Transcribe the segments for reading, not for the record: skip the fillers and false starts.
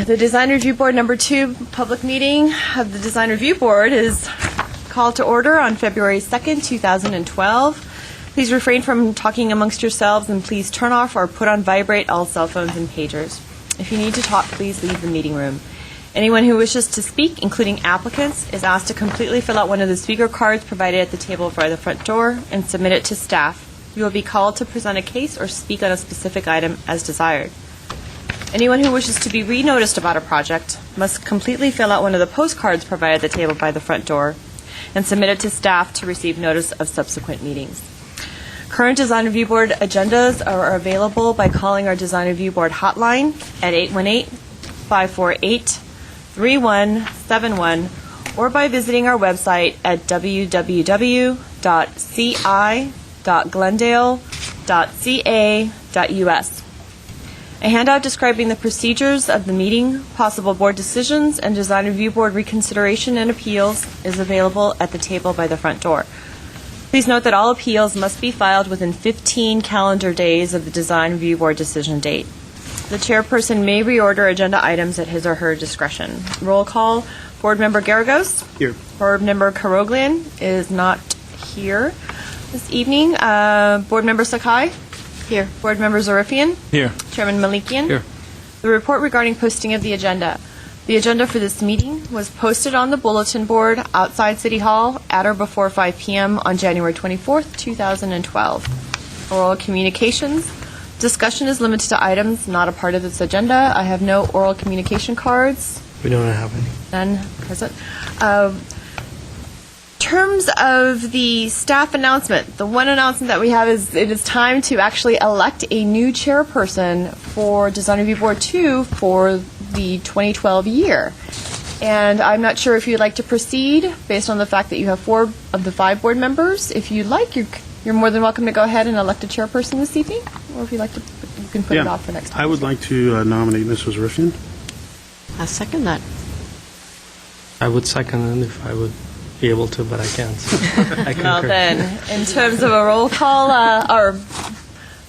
the Design Review Board number 2 public meeting of the Design Review Board is called to order on February 2nd, 2012. Please refrain from talking amongst yourselves and please turn off or put on vibrate all cell phones and pagers. If you need to talk, please leave the meeting room. Anyone who wishes to speak, including applicants, is asked to completely fill out one of the speaker cards provided at the table by the front door and submit it to staff. You will be called to present a case or speak on a specific item as desired. Anyone who wishes to be re-noticed about a project must completely fill out one of the postcards provided at the table by the front door and submit it to staff to receive notice of subsequent meetings. Current Design Review Board agendas are available by calling our Design Review Board hotline at 818-548-3171 or by visiting our website at www.ci.glendale.ca.us. A handout describing the procedures of the meeting, possible board decisions, and Design Review Board reconsideration and appeals is available at the table by the front door. Please note that all appeals must be filed within 15 calendar days of the Design Review Board decision date. The chairperson may reorder agenda items at his or her discretion. Roll call. Board Member Garagos? Here. Board Member Karoglian is not here this evening. Board Member Sakai? Here. Board Member Zarifian? Here. Chairman Malikian? Here. The report regarding posting of the agenda. The agenda for this meeting was posted on the bulletin board outside City Hall at or before 5 p.m. on January 24th, 2012. Oral communications. Discussion is limited to items not a part of this agenda. I have no oral communication cards. We don't have any. None present. Terms of the staff announcement, the one announcement that we have is it is time to actually elect a new chairperson for Design Review Board 2 for the 2012 year. And I'm not sure if you'd like to proceed based on the fact that you have 4 of the 5 board members. If you'd like, you're more than welcome to go ahead and elect a chairperson this evening, or if you'd like to, you can put it off for next time. I would like to nominate Mrs. Riffian. I second that. I would second it if I would be able to, but I can't. So I Well concur. then, in terms of a roll call, or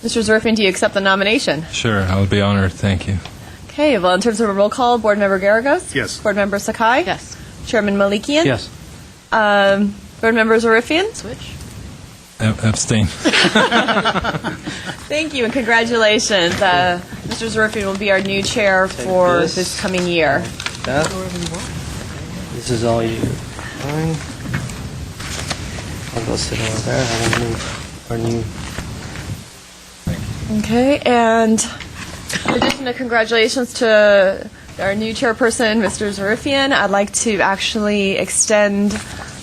Mr. Zarifian, do you accept the nomination? Sure, I'll be honored. Thank you. Okay, well, in terms of a roll call, Board Member Garagos? Yes. Board Member Sakai? Yes. Chairman Malikian? Yes. Board Member Zarifian? Switch. Abstain. Thank you and congratulations. Mr. Zarifian will be our new chair for this coming year. This is all you. Fine. I'll go sit over there. I will move our new. Okay, and in addition to congratulations to our new chairperson, Mr. Zarifian, I'd like to actually extend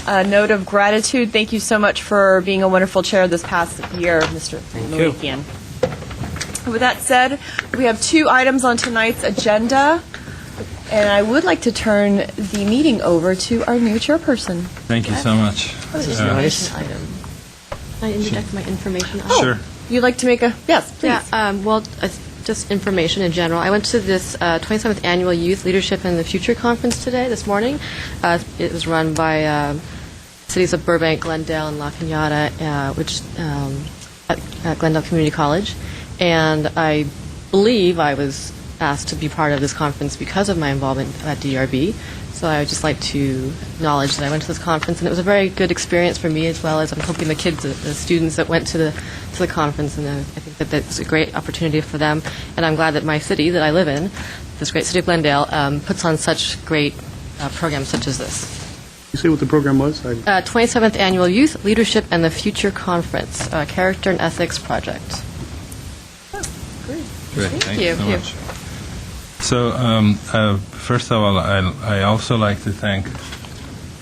a note of gratitude. Thank you so much for being a wonderful chair this past year, Mr. Malikian. With that said, we have 2 items on tonight's agenda, and I would like to turn the meeting over to our new chairperson. Thank you so much. Nice. Item. Can I interject my information item? Sure. You'd like to make a, yes, please. Yeah, just information in general. I went to this 27th Annual Youth Leadership in the Future Conference this morning. It was run by cities of Burbank, Glendale, and La Cañada, at Glendale Community College. And I believe I was asked to be part of this conference because of my involvement at DRB. So I would just like to acknowledge that I went to this conference, and it was a very good experience for me, as well as I'm hoping the kids, the students that went to the conference, and I think that that's a great opportunity for them. And I'm glad that my city that I live in, this great city of Glendale, puts on such great programs such as this. You say what the program was? 27th Annual Youth Leadership and the Future Conference, Character and Ethics Project. Great. Thank Thank you you. so much. So, first of all, I also like to thank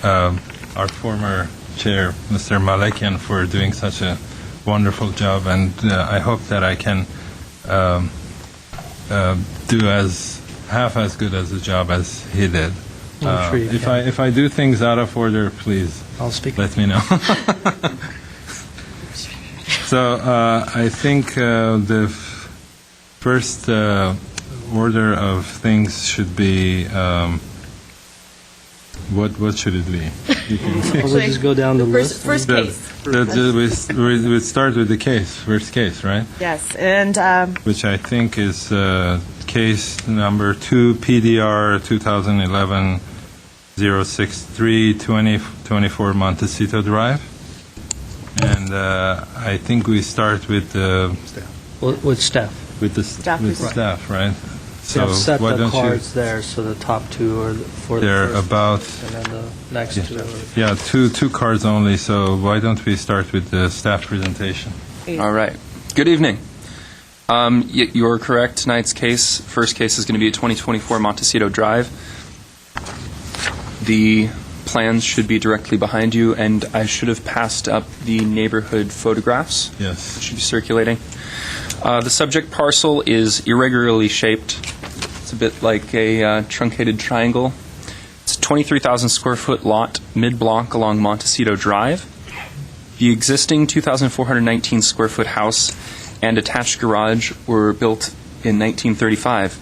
our former chair, Mr. Malikian, for doing such a wonderful job, and I hope that I can do half as good as a job as he did. I'm sure you can. If I do things out of order, please I'll speak. let me know. So I think the first order of things should be what should it be? You can We'll just go down the list. First case. we start with the case, first case, right? Yes, and Which I think is case number 2, PDR 2011-063, 2024 Montecito Drive. And I think we start with the With staff. Staff with report. staff, right? So I've set why the don't cards there, so the top two are for the They're first about- and then the next two are... Yeah, two cards only, so why don't we start with the staff presentation? All right. Good evening. You're correct. Tonight's case, first case, is going to be at 2024 Montecito Drive. The plans should be directly behind you, and I should have passed up the neighborhood photographs. Yes. It should be circulating. The subject parcel is irregularly shaped. It's a bit like a truncated triangle. It's a 23,000 square foot lot mid-block along Montecito Drive. The existing 2,419 square foot house and attached garage were built in 1935.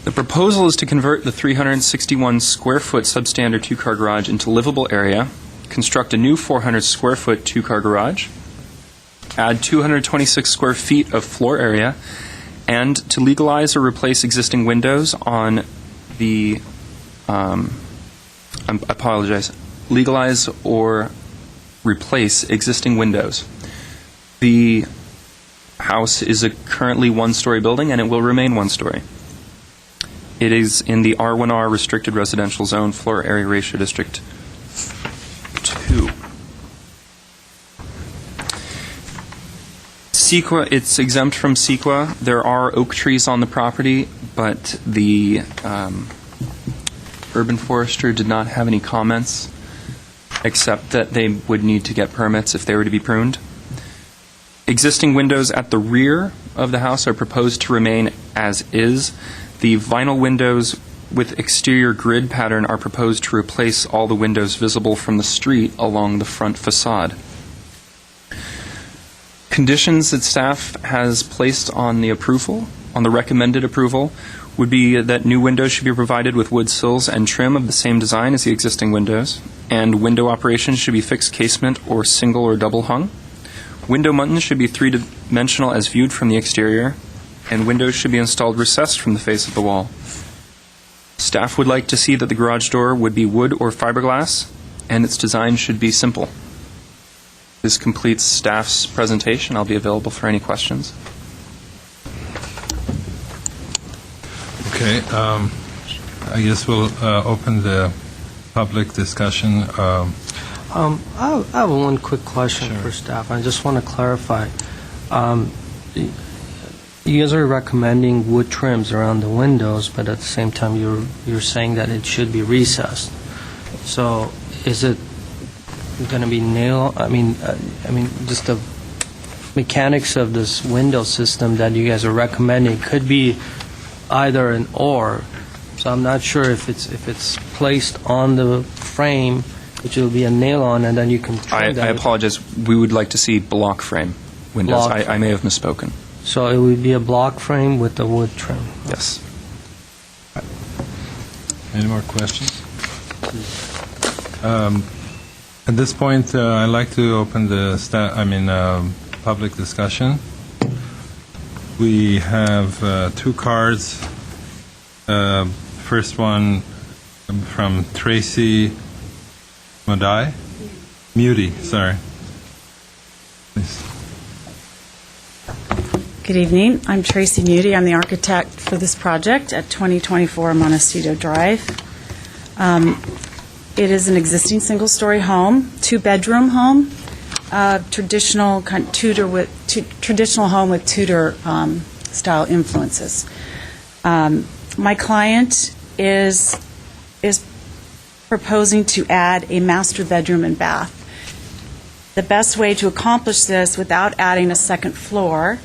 The proposal is to convert the 361 square foot substandard two-car garage into livable area, construct a new 400 square foot two-car garage, add 226 square feet of floor area, and to legalize or replace existing windows on the, I apologize, legalize or replace existing windows. The house is a currently one-story building, and it will remain one-story. It is in the R1R restricted residential zone, floor area ratio district 2. CEQA, it's exempt from CEQA. There are oak trees on the property, but the urban forester did not have any comments, except that they would need to get permits if they were to be pruned. Existing windows at the rear of the house are proposed to remain as is. The vinyl windows with exterior grid pattern are proposed to replace all the windows visible from the street along the front facade. Conditions that staff has placed on the approval, on the recommended approval, would be that new windows should be provided with wood sills and trim of the same design as the existing windows, and window operations should be fixed casement or single or double hung. Window muntins should be three-dimensional as viewed from the exterior, and windows should be installed recessed from the face of the wall. Staff would like to see that the garage door would be wood or fiberglass, and its design should be simple. This completes staff's presentation. I'll be available for any questions. Okay, I guess we'll open the public discussion. I have one quick question for staff. I just want to clarify. You guys are recommending wood trims around the windows, but at the same time, you're saying that it should be recessed. So, is it going to be nail? I mean, just the mechanics of this window system that you guys are recommending could be either an or. So I'm not sure if it's placed on the frame, which will be a nail-on, and then you can trim that. I apologize. We would like to see block frame windows. Block I may have misspoken. So it would be a block frame with a wood trim. Yes. Any more questions? At this point, I'd like to open the public discussion. We have two cards. First one from Tracy Moody, sorry. Please. Good evening. I'm Tracy Moody. I'm the architect for this project at 2024 Montecito Drive. It is an existing single-story home, two-bedroom home, traditional traditional home with Tudor style influences. My client is proposing to add a master bedroom and bath. The best way to accomplish this without adding a second floor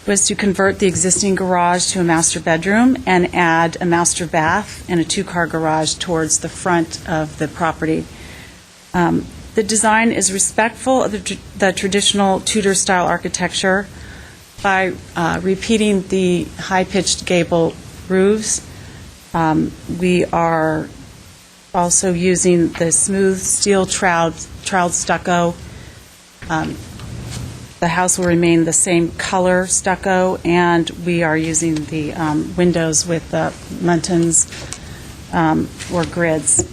was to convert the existing garage to a master bedroom and add a master bath and a two-car garage towards the front of the property. The design is respectful of the traditional Tudor-style architecture by repeating the high-pitched gable roofs. We are also using the smooth steel troweled stucco The house will remain the same color stucco, and we are using the windows with the muntins or grids.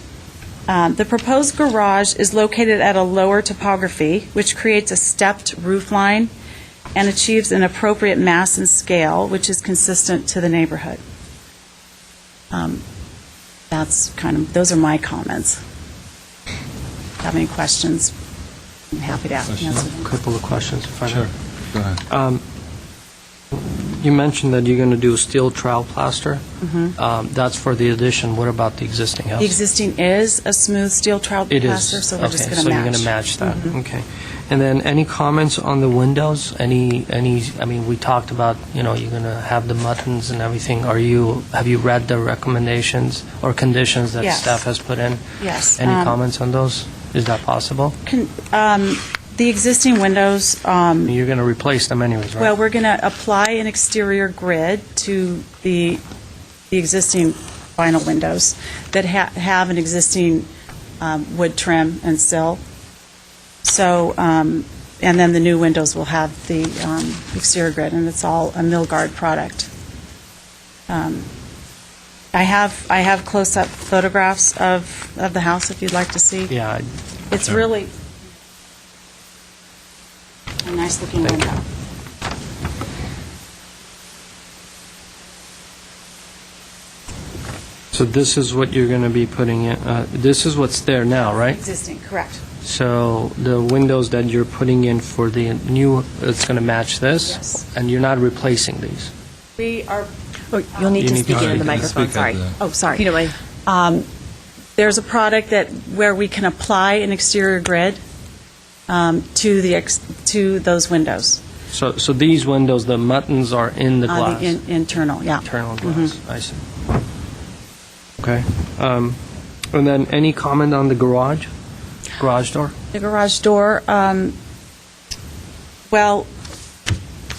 The proposed garage is located at a lower topography, which creates a stepped roof line and achieves an appropriate mass and scale, which is consistent to the neighborhood. Those are my comments. If you have any questions, I'm happy to answer them. A couple of questions, if I may. Sure. Go ahead. You mentioned that you're going to do steel trowel plaster. That's for the addition. What about the existing house? The existing is a smooth steel trowel It plaster, is. so we're just Okay, going to match. so you're going to match that. Okay. And then any comments on the windows? I mean, we talked about, you're going to have the muttons and everything. Have you read the recommendations or conditions that Yes. staff has put in? Yes. Any comments on those? Is that possible? The existing windows, You're going to replace them anyways, right? well, we're going to apply an exterior grid to the existing vinyl windows that have an existing wood trim and sill. So, and then the new windows will have the exterior grid, and it's all a Milgard product. I have close-up photographs of the house if you'd like to see. Yeah. It's Sure. really a nice-looking Thank window. So this is what you're going to be putting in, this is what's there now, right? Existing, correct. So the windows that you're putting in for the new, it's going to match this? Yes. And you're not replacing these? We are, You'll need You to need speak to into the speak microphone, at sorry. the- oh, sorry. If you don't mind. There's a product where we can apply an exterior grid to those windows. So these windows, the muttons are in the glass? The internal, yeah. Internal glass, I see. Okay. And then any comment on the garage door? The garage door, well,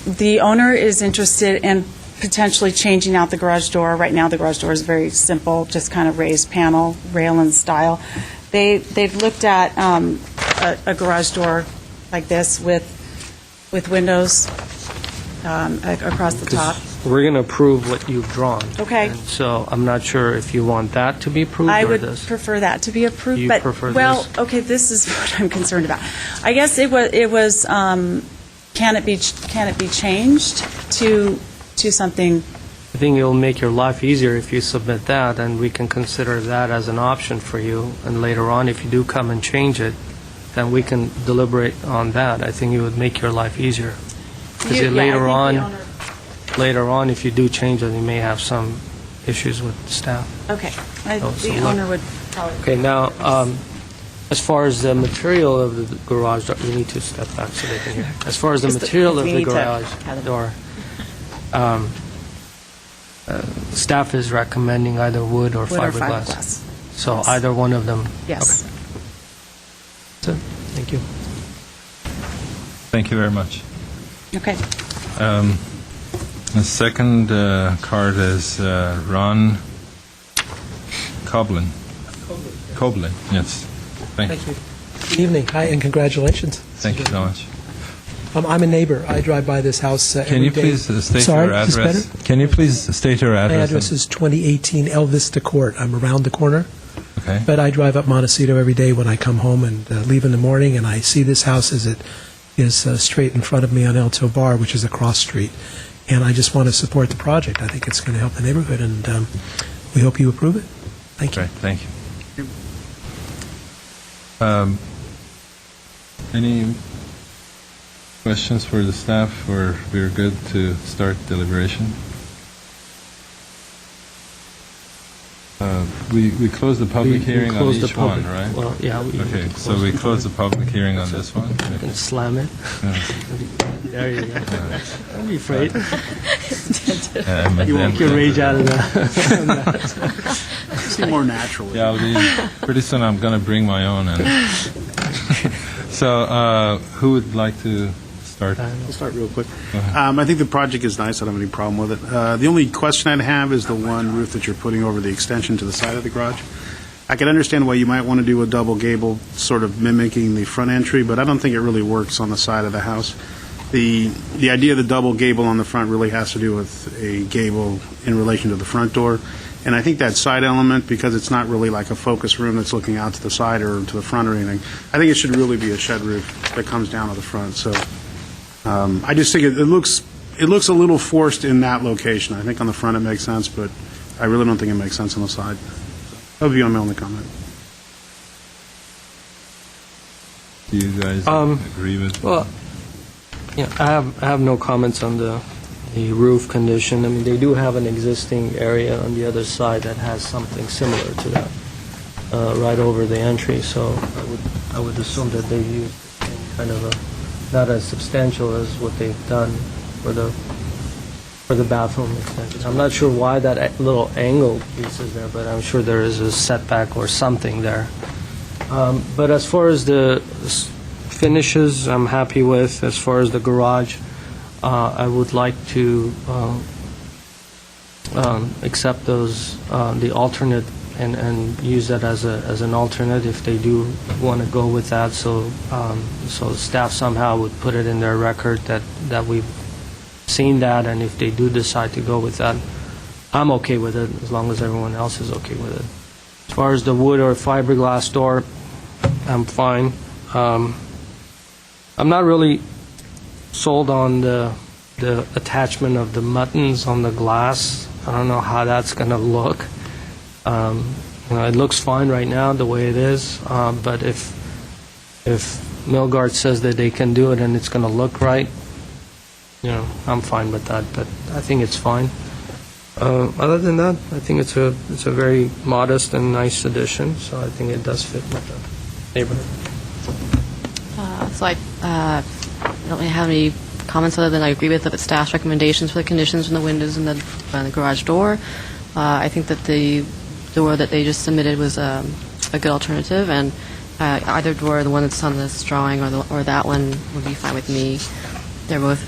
the owner is interested in potentially changing out the garage door. Right now, the garage door is very simple, just kind of raised panel, rail and style. They've looked at a garage door like this with windows across the top. We're going to approve what you've drawn. Okay. And so I'm not sure if you want that to be approved I or would this. prefer that to be approved. You but, prefer well, this? okay, this is what I'm concerned about. I guess it was can it be changed to something? I think it'll make your life easier if you submit that, and we can consider that as an option for you. And later on, if you do come and change it, then we can deliberate on that. I think it would make your life easier. Because Yeah, I think later the on, owner- if you do change it, you may have some issues with staff. Okay, so the look- owner would probably. Okay, now, as far as the material of the garage door, you need to step back so they can hear. As far as the Just the- material of we the need to garage have it. door, staff is recommending either wood or Wood or fiberglass. fiberglass. So Yes. either one of them. Yes. Okay. That's it. Thank you. Thank you very much. Okay. The second card is Ron Coblin. Coblin, yes. Thank you. Good evening. Hi, and congratulations. Thank you so much. I'm a neighbor. I drive by this house every day. Can you please state Sorry, your is this address? better? Can you please state your My address? address is 2018 Elvista Court. I'm around the corner, Okay. but I drive up Montecito every day when I come home and leave in the morning, and I see this house as it is straight in front of me on El Tobar, which is a cross street. And I just want to support the project. I think it's going to help the neighborhood, and we hope you approve it. Thank you. Great, thank you. Any questions for the staff, or we're good to start deliberation? We closed the public hearing on closed the each one, public- right? Well, yeah. Okay, so we closed the public hearing on this one? You can slam it. There you go. Don't be afraid. You won't get rage out of that. Seem more natural. Yeah, pretty soon I'm going to bring my own. So, who would like to start? I'll start real quick. Go ahead. I think the project is nice. I don't have any problem with it. The only question I'd have is the one roof that you're putting over the extension to the side of the garage. I can understand why you might want to do a double gable, sort of mimicking the front entry, but I don't think it really works on the side of the house. the idea of the double gable on the front really has to do with a gable in relation to the front door. And I think that side element, because it's not really like a focus room that's looking out to the side or to the front or anything, I think it should really be a shed roof that comes down to the front. So I just think it looks a little forced in that location. I think on the front it makes sense, but I really don't think it makes sense on the side. That would be my only comment. Do you guys agree with? Well, yeah, I have no comments on the roof condition. I mean, they do have an existing area on the other side that has something similar to that, right over the entry. So I would assume that they used kind of not as substantial as what they've done for the bathroom extension. I'm not sure why that little angle piece is there, but I'm sure there is a setback or something there. But as far as the finishes, I'm happy with. As far as the garage, I would like to accept those, the alternate, and use that as an alternate if they do want to go with that. So staff somehow would put it in their record that we've seen that, and if they do decide to go with that, I'm okay with it as long as everyone else is okay with it. As far as the wood or fiberglass door, I'm fine. I'm not really sold on the attachment of the buttons on the glass. I don't know how that's going to look. It looks fine right now the way it is, but if Milgard says that they can do it and it's going to look right, I'm fine with that. But I think it's fine. Other than that, I think it's a very modest and nice addition. So I think it does fit with the neighborhood. So I don't really have any comments other than I agree with the staff's recommendations for the conditions in the windows and the garage door. I think that the door that they just submitted was a good alternative, and either door, the one that's on this drawing or that one, would be fine with me. They're both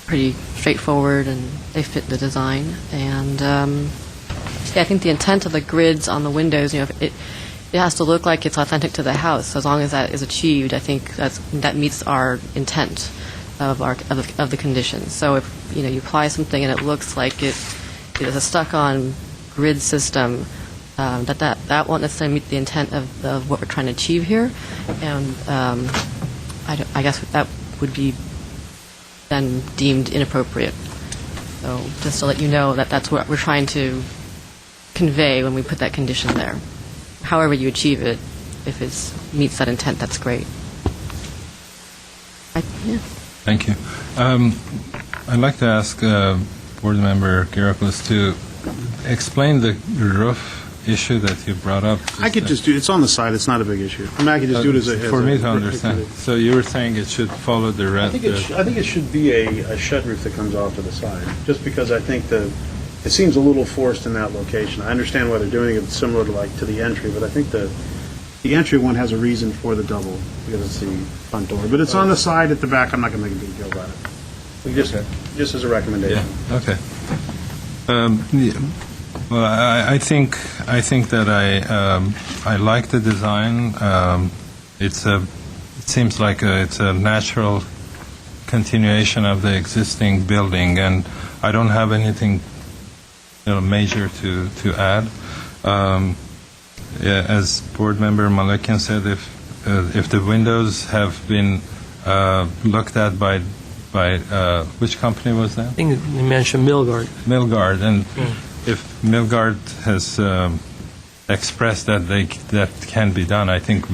pretty straightforward and they fit the design. And I think the intent of the grids on the windows, it has to look like it's authentic to the house. As long as that is achieved, I think that meets our intent of the conditions. So if you apply something and it looks like it is a stuck-on grid system, that won't necessarily meet the intent of what we're trying to achieve here. And I guess that would be then deemed inappropriate. So just to let you know that's what we're trying to convey when we put that condition there. However you achieve it, if it meets that intent, that's great. Thank you. I'd like to ask Board Member Kirakolas to explain the roof issue that you brought up. I could just do it's on the side. It's not a big issue. I mean, I could just do it as a for me to understand. So you were saying it should follow the red. I think it should be a shed roof that comes off to the side, just because I think it seems a little forced in that location. I understand why they're doing it similar to the entry, but I think the entry one has a reason for the double, because it's the front door. But it's on the side at the back. I'm not going to make a big deal about it. Just as a recommendation. Yeah. Okay. Well, I think that I like the design. It seems like it's a natural continuation of the existing building, and I don't have anything major to add. As Board Member Malekian said, if the windows have been looked at by which company was that? I think you mentioned Milgard. Milgard, and if Milgard has expressed that can be done, I think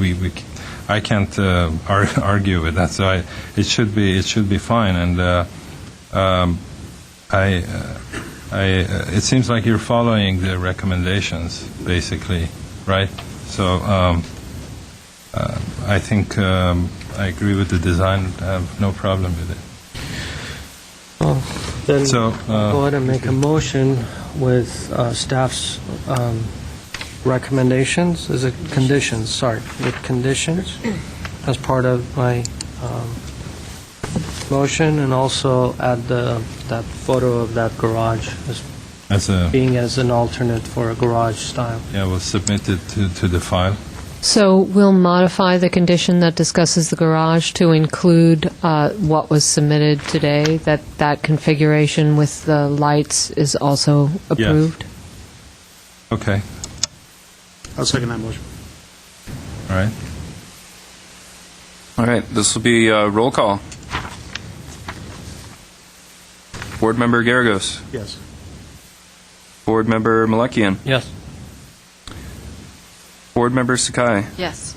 I can't argue with that. So it should be fine, and it seems like you're following the recommendations, basically, right? So I think I agree with the design. I have no problem with it. Well, then So, go ahead and make a motion with staff's recommendations. Is it conditions? Sorry, with conditions as part of my motion, and also add that photo of that garage as being as an alternate for a garage style. Yeah, we'll submit it to the file. So we'll modify the condition that discusses the garage to include what was submitted today, that configuration with the lights is also approved? Okay, I'll second that motion. all right. All right, this will be roll call. Board Member Garagos. Yes. Board Member Malakian. Yes. Board Member Sakai. Yes.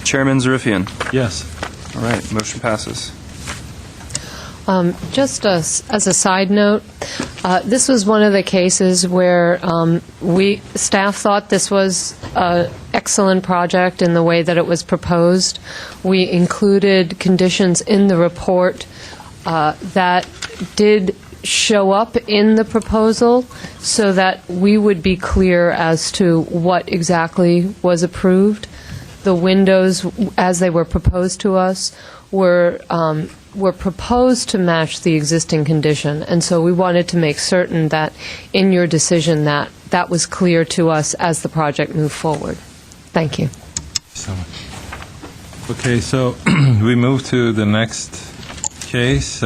Chairman Zarifian. Yes. All right, motion passes. Just as a side note, this was one of the cases where staff thought this was an excellent project in the way that it was proposed. We included conditions in the report that did show up in the proposal so that we would be clear as to what exactly was approved. The windows, as they were proposed to us, were proposed to match the existing condition, and so we wanted to make certain that in your decision that was clear to us as the project moved forward. Thank you. So much. Okay, so we move to the next case,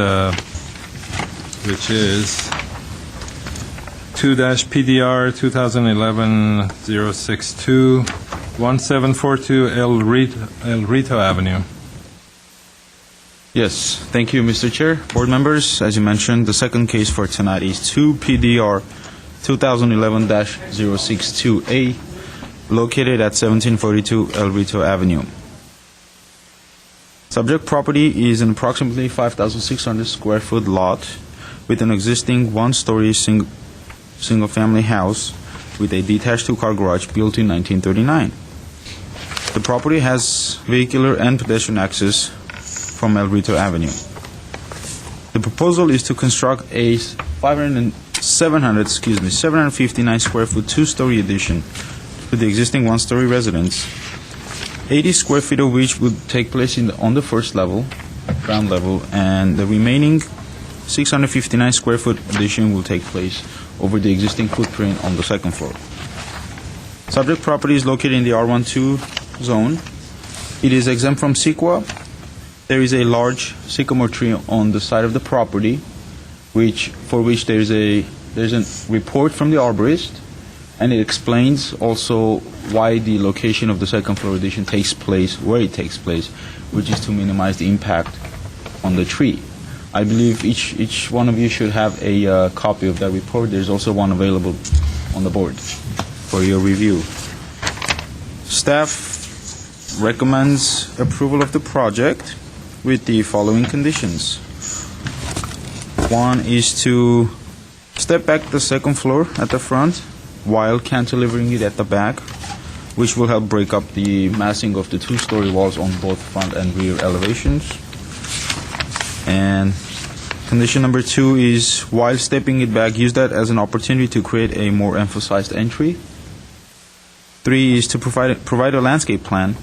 which is 2-PDR 2011-062, 1742 El Rito Avenue. Yes, thank you, Mr. Chair. Board members, as you mentioned, the second case for tonight is 2-PDR 2011-062A, located at 1742 El Rito Avenue. Subject property is an approximately 5,600 square foot lot with an existing one-story single-family house with a detached two-car garage built in 1939. The property has vehicular and pedestrian access from El Rito Avenue. The proposal is to construct a 759 square foot two-story addition to the existing one-story residence, 80 square feet of which would take place on the first level, ground level, and the remaining 659 square foot addition will take place over the existing footprint on the second floor. Subject property is located in the R12 zone. It is exempt from CEQA. There is a large sycamore tree on the side of the property, for which there's a report from the arborist, and it explains also why the location of the second floor addition takes place where it takes place, which is to minimize the impact on the tree. I believe each one of you should have a copy of that report. There's also one available on the board for your review. Staff recommends approval of the project with the following conditions. One is to step back the second floor at the front while cantilevering it at the back, which will help break up the massing of the two-story walls on both front and rear elevations. And condition number 2 is, while stepping it back, use that as an opportunity to create a more emphasized entry. 3 is to provide a landscape plan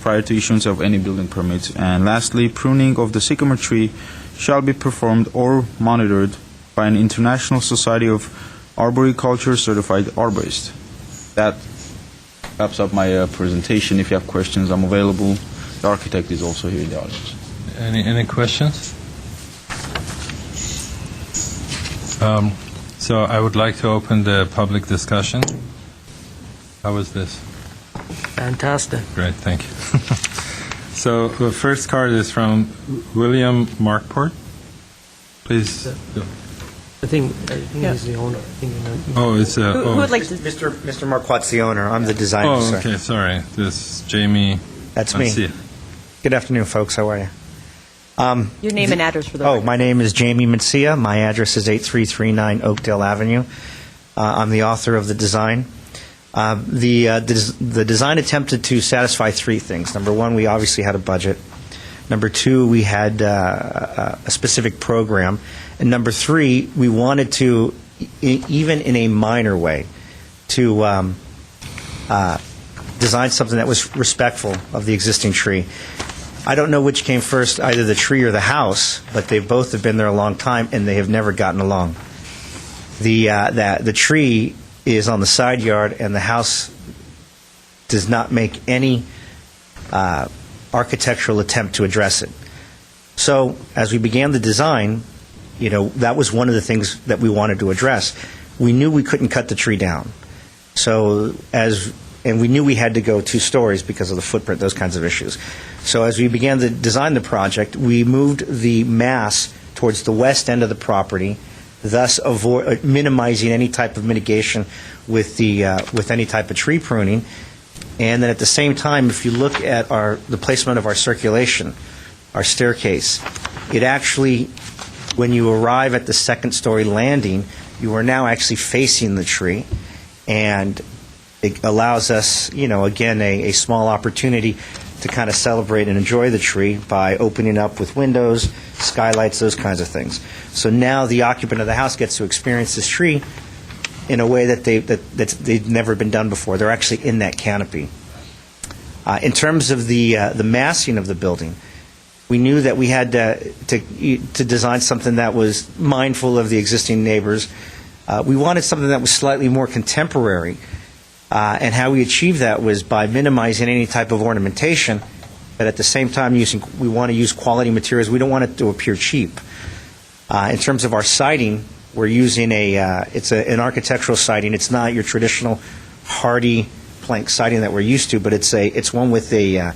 prior to issuance of any building permits. And lastly, pruning of the sycamore tree shall be performed or monitored by an International Society of Arboriculture certified arborist. That wraps up my presentation. If you have questions, I'm available. The architect is also here in the audience. Any questions? So I would like to open the public discussion. How was this? Fantastic. Great, thank you. So the first card is from William Markport. Please. I think he's the owner. Oh, it's Who would like to? Mr. Marquardt's the owner. I'm the designer, Oh, sir. okay, sorry. This is Jamie. That's me. Mancia. Good afternoon, folks. How are you? Your name and address for the Oh, record. my name is Jamie Mencia. My address is 8339 Oakdale Avenue. I'm the author of the design. The design attempted to satisfy 3 things. Number 1, we obviously had a budget. Number 2, we had a specific program. And number 3, we wanted to, even in a minor way, to design something that was respectful of the existing tree. I don't know which came first, either the tree or the house, but they both have been there a long time, and they have never gotten along. The tree is on the side yard, and the house does not make any architectural attempt to address it. So as we began the design, that was one of the things that we wanted to address. We knew we couldn't cut the tree down. And we knew we had to go 2 stories because of the footprint, those kinds of issues. So as we began to design the project, we moved the mass towards the west end of the property, thus minimizing any type of mitigation with any type of tree pruning. And then at the same time, if you look at the placement of our circulation, our staircase, it actually, when you arrive at the second-story landing, you are now actually facing the tree, and it allows us, again, a small opportunity to kind of celebrate and enjoy the tree by opening up with windows, skylights, those kinds of things. So now the occupant of the house gets to experience this tree in a way that they've never been done before. They're actually in that canopy. In terms of the massing of the building, we knew that we had to design something that was mindful of the existing neighbors. We wanted something that was slightly more contemporary. And how we achieved that was by minimizing any type of ornamentation, but at the same time we want to use quality materials. We don't want it to appear cheap. In terms of our siding, we're using it's an architectural siding. It's not your traditional hardy plank siding that we're used to, but it's one with a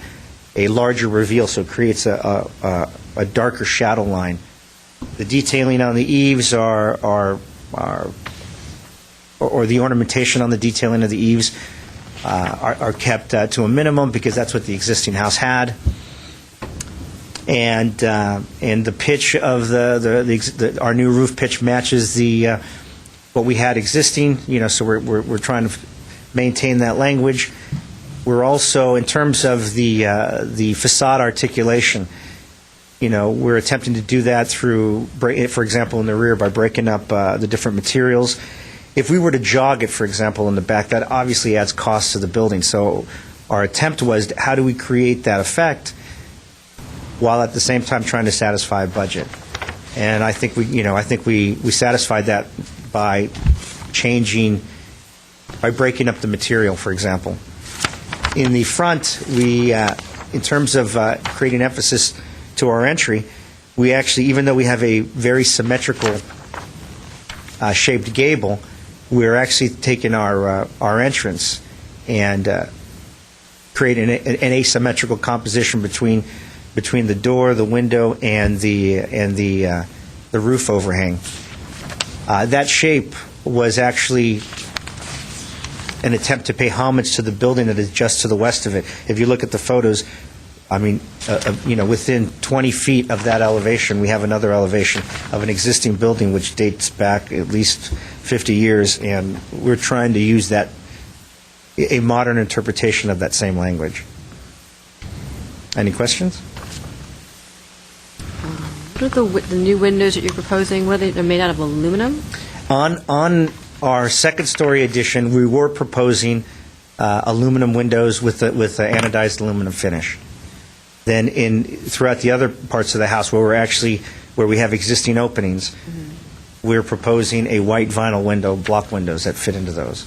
larger reveal, so it creates a darker shadow line. The detailing on the eaves or the ornamentation on the detailing of the eaves are kept to a minimum because that's what the existing house had. And the pitch of our new roof pitch matches what we had existing. So we're trying to maintain that language. We're also, in terms of the facade articulation, we're attempting to do that through, for example, in the rear by breaking up the different materials. If we were to jog it, for example, in the back, that obviously adds cost to the building. So our attempt was, how do we create that effect while at the same time trying to satisfy a budget? And I think we satisfied that by breaking up the material, for example. In the front, in terms of creating emphasis to our entry, we actually, even though we have a very symmetrical shaped gable, we're actually taking our entrance and creating an asymmetrical composition between the door, the window, and the roof overhang. That shape was actually an attempt to pay homage to the building that is just to the west of it. If you look at the photos, within 20 feet of that elevation, we have another elevation of an existing building which dates back at least 50 years, and we're trying to use a modern interpretation of that same language. Any questions? What are the new windows that you're proposing? What are they? They're made out of aluminum? On our second-story addition, we were proposing aluminum windows with the anodized aluminum finish. Then throughout the other parts of the house where we have existing openings, we're proposing a white vinyl window, block windows that fit into those.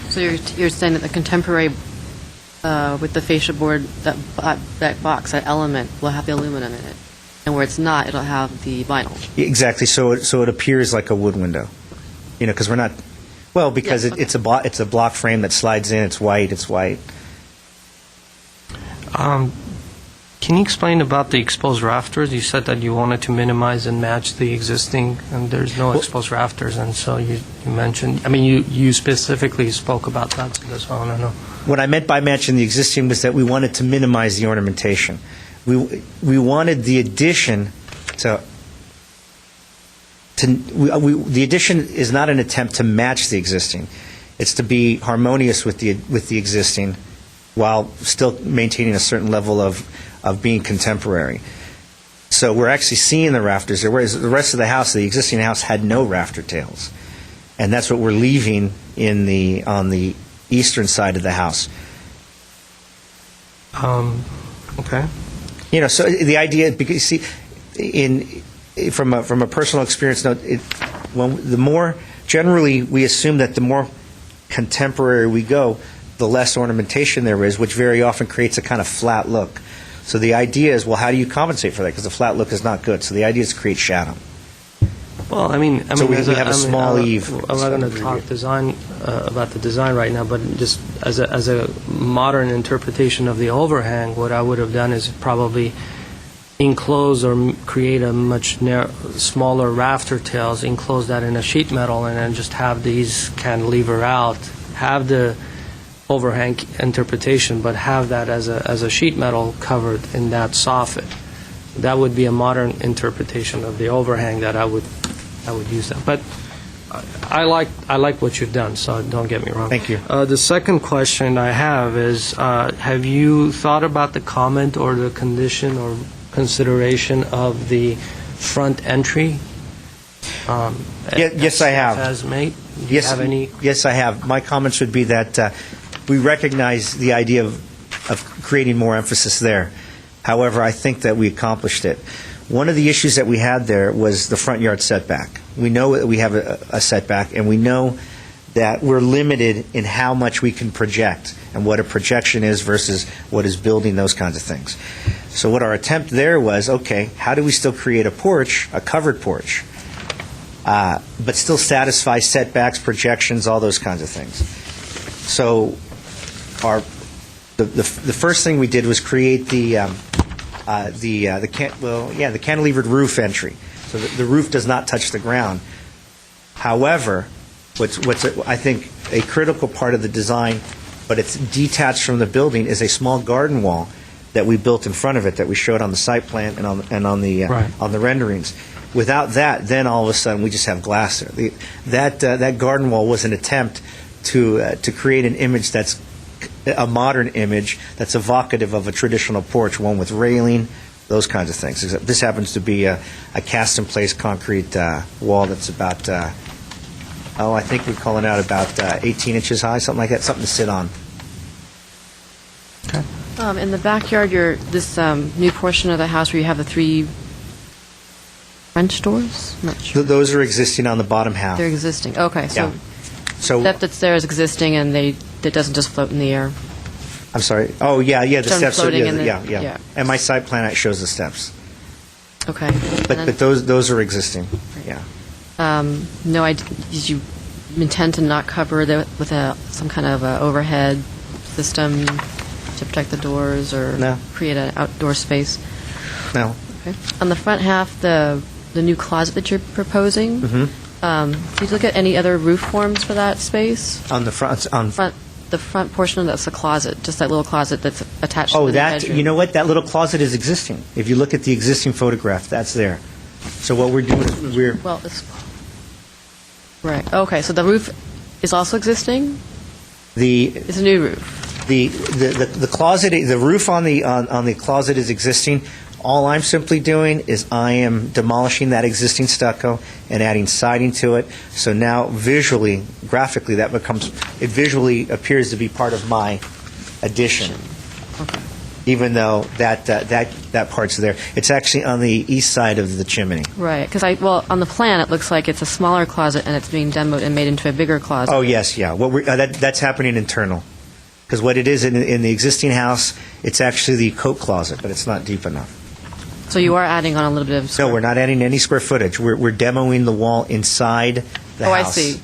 So you're saying that the contemporary with the fascia board, that box, that element, will have the aluminum in it, and where it's not, it'll have the vinyl. Exactly. So it appears like a wood window, because we're not. Well, because it's a block frame that slides in. It's white. Can you explain about the exposed rafters? You said that you wanted to minimize and match the existing, and there's no exposed rafters, and so you mentioned, you specifically spoke about that, so that's what I want to know. What I meant by matching the existing was that we wanted to minimize the ornamentation. We wanted the addition the addition is not an attempt to match the existing. It's to be harmonious with the existing while still maintaining a certain level of being contemporary. So we're actually seeing the rafters there, whereas the rest of the house, the existing house, had no rafter tails. And that's what we're leaving on the eastern side of the house. Okay. So the idea, because you see, from a personal experience note, generally we assume that the more contemporary we go, the less ornamentation there is, which very often creates a kind of flat look. So the idea is, well, how do you compensate for that? Because the flat look is not good. So the idea is to create shadow. Well, I mean, So we as have a small eave. I'm not going to talk design about the design right now, but just as a modern interpretation of the overhang, what I would have done is probably enclose or create a much smaller rafter tails, enclose that in a sheet metal, and then just have these cantilever out, have the overhang interpretation, but have that as a sheet metal covered in that soffit. That would be a modern interpretation of the overhang that I would use that. But I like what you've done, so don't get me wrong. Thank you. The second question I have is, have you thought about the comment or the condition or consideration of the front entry? Yes, I have. As made? Do you Yes, have any? yes, I have. My comments would be that we recognize the idea of creating more emphasis there. However, I think that we accomplished it. One of the issues that we had there was the front yard setback. We know that we have a setback, and we know that we're limited in how much we can project and what a projection is versus what is building, those kinds of things. So what our attempt there was, okay, how do we still create a porch, a covered porch, but still satisfy setbacks, projections, all those kinds of things. So the first thing we did was create the cantilevered roof entry. So the roof does not touch the ground. However, what's I think a critical part of the design, but it's detached from the building, is a small garden wall that we built in front of it that we showed on the site plan and on the renderings. Without that, then all of a sudden we just have glass there. That garden wall was an attempt to create an image that's a modern image that's evocative of a traditional porch, one with railing, those kinds of things. Except this happens to be a cast-in-place concrete wall that's about, I think we're calling out about 18 inches high, something like that, something to sit on. In the backyard, this new portion of the house where you have the 3 French doors? I'm not sure. Those are existing on the bottom half. They're existing. Okay, so Yeah. So that that's there is existing, and it doesn't just float in the air. I'm sorry. Oh, yeah, the Some steps are, floating in the- yeah. yeah. And my site plan shows the steps. Okay. But those are existing, yeah. No, did you intend to not cover with some kind of overhead system to protect the doors or No. create an outdoor space? No. Okay. On the front half, the new closet that you're proposing, did you look at any other roof forms for that space? On the front, The front portion, that's the closet, just that little closet that's attached to the bedroom. you know what? That little closet is existing. If you look at the existing photograph, that's there. So what we're doing is Well, it's... Right, okay, so the roof is also existing? It's a new roof. the closet, the roof on the closet is existing. All I'm simply doing is I am demolishing that existing stucco and adding siding to it. So now visually, graphically, it visually appears to be part of my addition. Okay. Even though that part's there. It's actually on the east side of the chimney. Right, because on the plan, it looks like it's a smaller closet and it's being demoed and made into a bigger closet. Oh, yes, yeah. That's happening internal. Because what it is in the existing house, it's actually the coat closet, but it's not deep enough. So you are adding on a little bit of... No, we're not adding any square footage. We're demoing the wall inside the Oh, house. I see.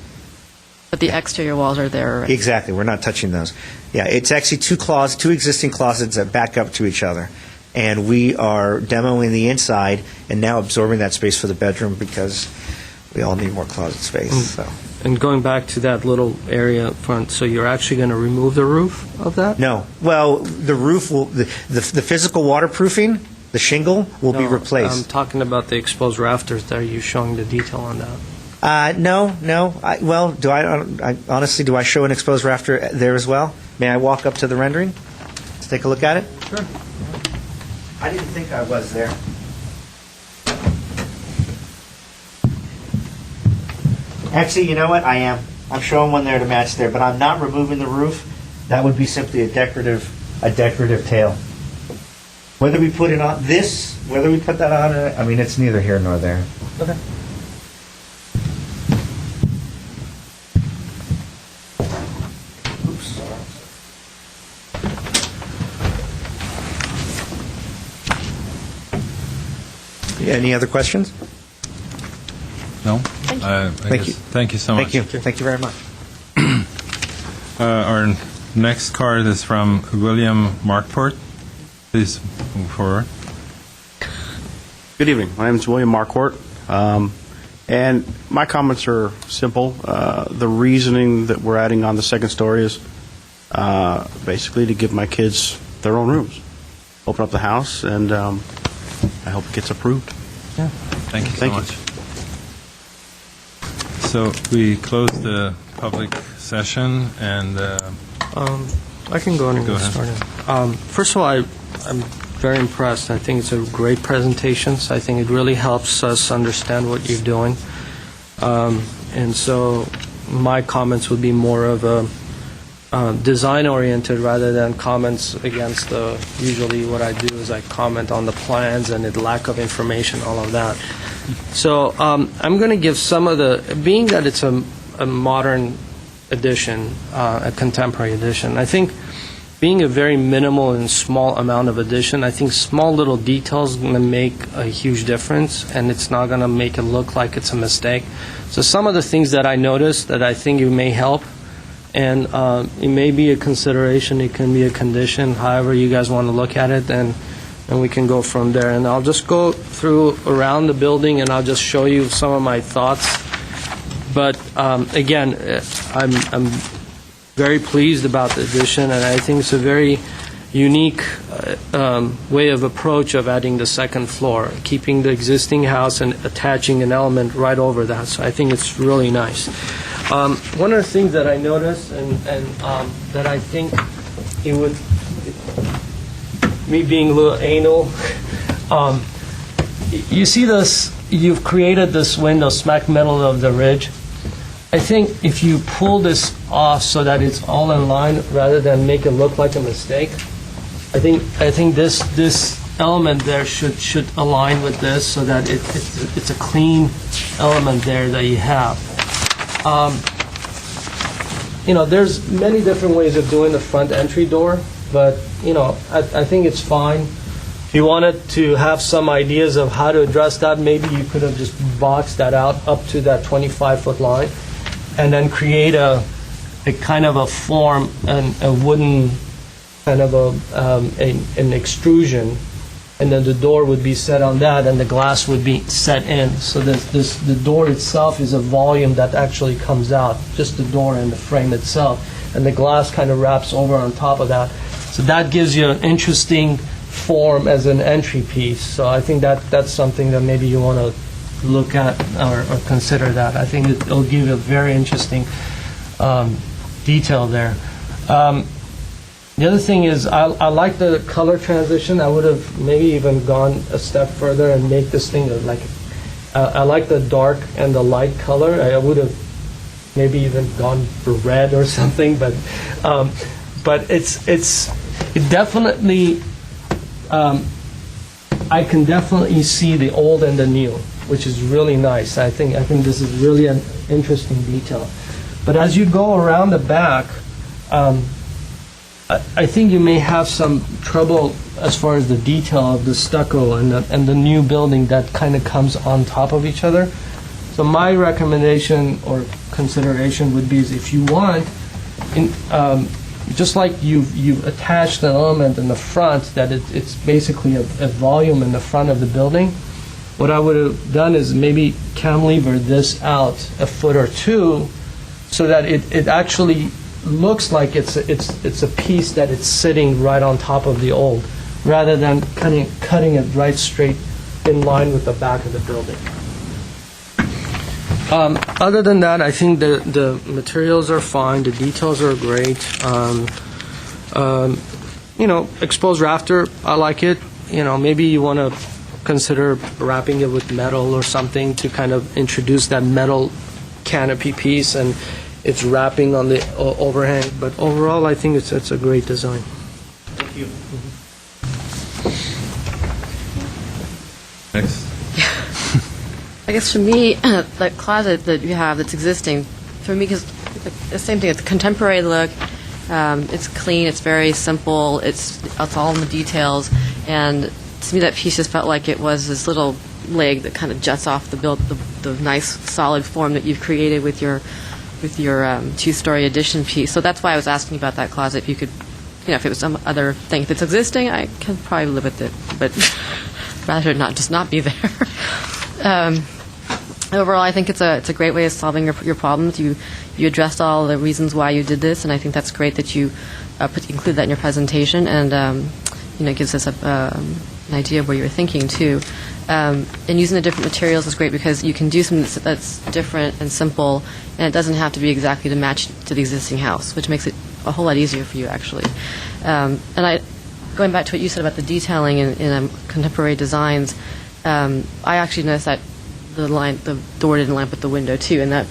But the exterior walls are there already. Exactly. We're not touching those. Yeah, it's actually two existing closets that back up to each other. And we are demoing the inside and now absorbing that space for the bedroom because we all need more closet space. So. And going back to that little area up front, so you're actually going to remove the roof of that? No. Well, the roof will, the physical waterproofing, the shingle will be No, replaced. I'm talking about the exposed rafters. Are you showing the detail on that? No. Honestly, do I show an exposed rafter there as well? May I walk up to the rendering? Let's take a look at it? Sure. I didn't think I was there. Actually, you know what? I am. I'm showing one there to match there, but I'm not removing the roof. That would be simply a decorative tail. Whether we put it on whether we put that on, I mean, it's neither here nor there. Okay. Oops. Any other questions? No? Thank you. Thank you so much. Thank you. Thank you very much. Our next card is from William Markport. Please move forward. Good evening. My name is William Marquardt, and my comments are simple. The reasoning that we're adding on the second story is basically to give my kids their own rooms. Open up the house, and I hope it gets approved. Yeah. Thank you so Thank you. much. So we close the public session, and I can go and Go get ahead. started. First of all, I'm very impressed. I think it's a great presentation. So I think it really helps us understand what you're doing. And so my comments would be more of a design-oriented rather than comments against the, usually what I do is I comment on the plans and the lack of information, all of that. So I'm going to give some of the, being that it's a modern edition, a contemporary edition, I think being a very minimal and small amount of addition, I think small little details going to make a huge difference, and it's not going to make it look like it's a mistake. So some of the things that I noticed that I think you may help, and it may be a consideration, it can be a condition, however you guys want to look at it, and we can go from there. And I'll just go through around the building, and I'll just show you some of my thoughts. But again, I'm very pleased about the addition, and I think it's a very unique way of approach of adding the second floor, keeping the existing house and attaching an element right over that. So I think it's really nice. One of the things that I noticed and that I think it would, me being a little anal, you see this, you've created this window smack middle of the ridge. I think if you pull this off so that it's all in line rather than make it look like a mistake, I think this element there should align with this so that it's a clean element there that you have. There's many different ways of doing the front entry door, but I think it's fine. If you wanted to have some ideas of how to address that, maybe you could have just boxed that out up to that 25-foot line, and then create a kind of a form and a wooden kind of an extrusion, and then the door would be set on that, and the glass would be set in. So that the door itself is a volume that actually comes out, just the door and the frame itself, and the glass kind of wraps over on top of that. So that gives you an interesting form as an entry piece. So I think that's something that maybe you want to look at or consider that. I think it'll give you a very interesting detail there. The other thing is I like the color transition. I would have maybe even gone a step further and make this thing like I like the dark and the light color. I would have maybe even gone for red or something, but it definitely I can definitely see the old and the new, which is really nice. I think this is really an interesting detail. But as you go around the back, I think you may have some trouble as far as the detail of the stucco and the new building that kind of comes on top of each other. So my recommendation or consideration would be is if you want, just like you've attached an element in the front that it's basically a volume in the front of the building, what I would have done is maybe cantilever this out a foot or two so that it actually looks like it's a piece that it's sitting right on top of the old, rather than cutting it right straight in line with the back of the building. Other than that, I think the materials are fine, the details are great. Exposed rafter, I like it. Maybe you want to consider wrapping it with metal or something to kind of introduce that metal canopy piece, and it's wrapping on the overhang. But overall, I think it's a great design. Thank you. Next. I guess for me, the closet that you have that's existing, for me, because the same thing, it's a contemporary look, it's clean, it's very simple, it's all in the details, and to me that piece just felt like it was this little leg that kind of juts off the nice solid form that you've created with your two-story addition piece. So that's why I was asking about that closet. If you could, if it was some other thing. If it's existing, I can probably live with it, but rather not be there. Overall, I think it's a great way of solving your problems. You addressed all the reasons why you did this, and I think that's great that you include that in your presentation, and it gives us an idea of where you're thinking too. And using the different materials is great because you can do something that's different and simple, and it doesn't have to be exactly to match to the existing house, which makes it a whole lot easier for you actually. Going back to what you said about the detailing in contemporary designs, I actually noticed that the door didn't line up with the window too, and that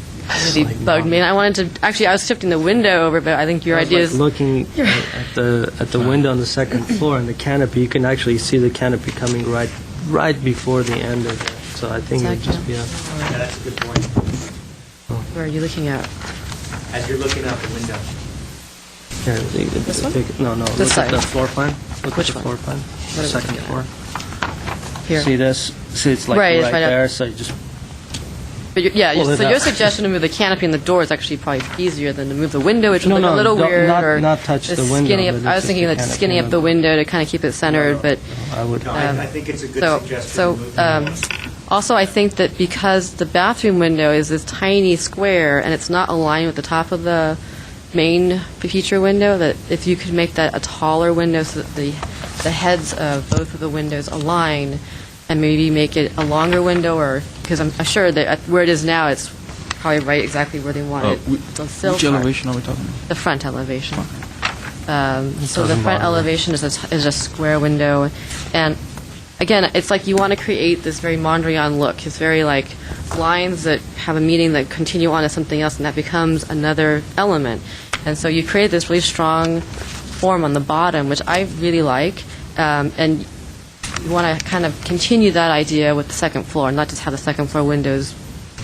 really bugged me. And I wanted to I was shifting the window over, but I think your idea is looking at the window on the second floor and the canopy. You can actually see the canopy coming right before the end of it. So I think it would just be that's a good point. Where are you looking at? As you're looking out the window. Here, This one? No, This look side. at the floor plan. Look Which at the one? floor plan. What are we Second looking floor. at? Here. See this? See, it's like Right, right, it's right up. there. So you just But Pull it so your up. suggestion to move the canopy and the door is actually probably easier than to move the window, which would look a little don't- weird. not- or not touch the window, skinny but up, it's I was just thinking the that canopy skinny and up the the- window to kind of keep it centered, but I would. I think it's a good suggestion. so also I think that because the bathroom window is this tiny square and it's not aligned with the top of the main feature window, that if you could make that a taller window so that the heads of both of the windows align, and maybe make it a longer window, or because I'm sure that where it is now, it's probably right exactly where they want it. The sill Which part. elevation are we talking about? The front elevation. So the doesn't front bother me. elevation is a square window, and again, it's like you want to create this very Mondrian look. It's very like lines that have a meaning that continue on to something else, and that becomes another element. And so you create this really strong form on the bottom, which I really like, and you want to kind of continue that idea with the second floor, not just have the second floor windows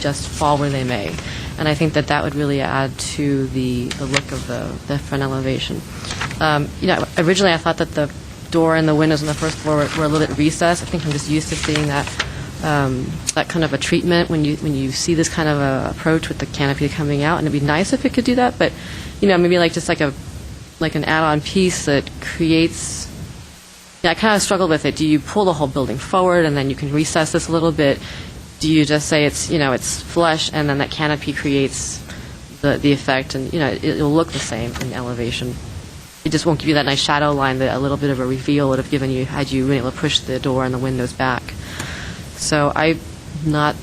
just fall where they may. And I think that would really add to the look of the front elevation. Originally I thought that the door and the windows on the first floor were a little bit recessed. I think I'm just used to seeing that kind of a treatment when you see this kind of a approach with the canopy coming out, and it'd be nice if it could do that. But maybe like an add-on piece that creates. I kind of struggle with it. Do you pull the whole building forward and then you can recess this a little bit? Do you just say it's flush and then that canopy creates the effect, and it'll look the same in elevation. It just won't give you that nice shadow line that a little bit of a reveal would have given you had you been able to push the door and the windows back. So I'm not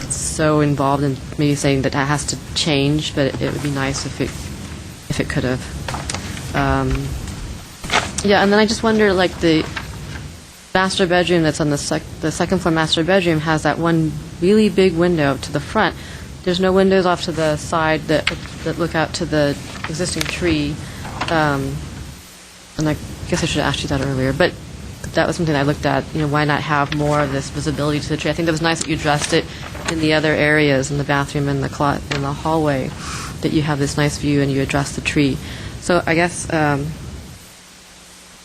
so involved in maybe saying that has to change, but it would be nice if it could have. And then I just wonder, like the master bedroom that's on the second floor master bedroom has that one really big window to the front. There's no windows off to the side that look out to the existing tree. And I guess I should have asked you that earlier, but that was something I looked at. Why not have more of this visibility to the tree? I think that was nice that you addressed it in the other areas, in the bathroom and in the hallway, that you have this nice view and you address the tree. So I guess, what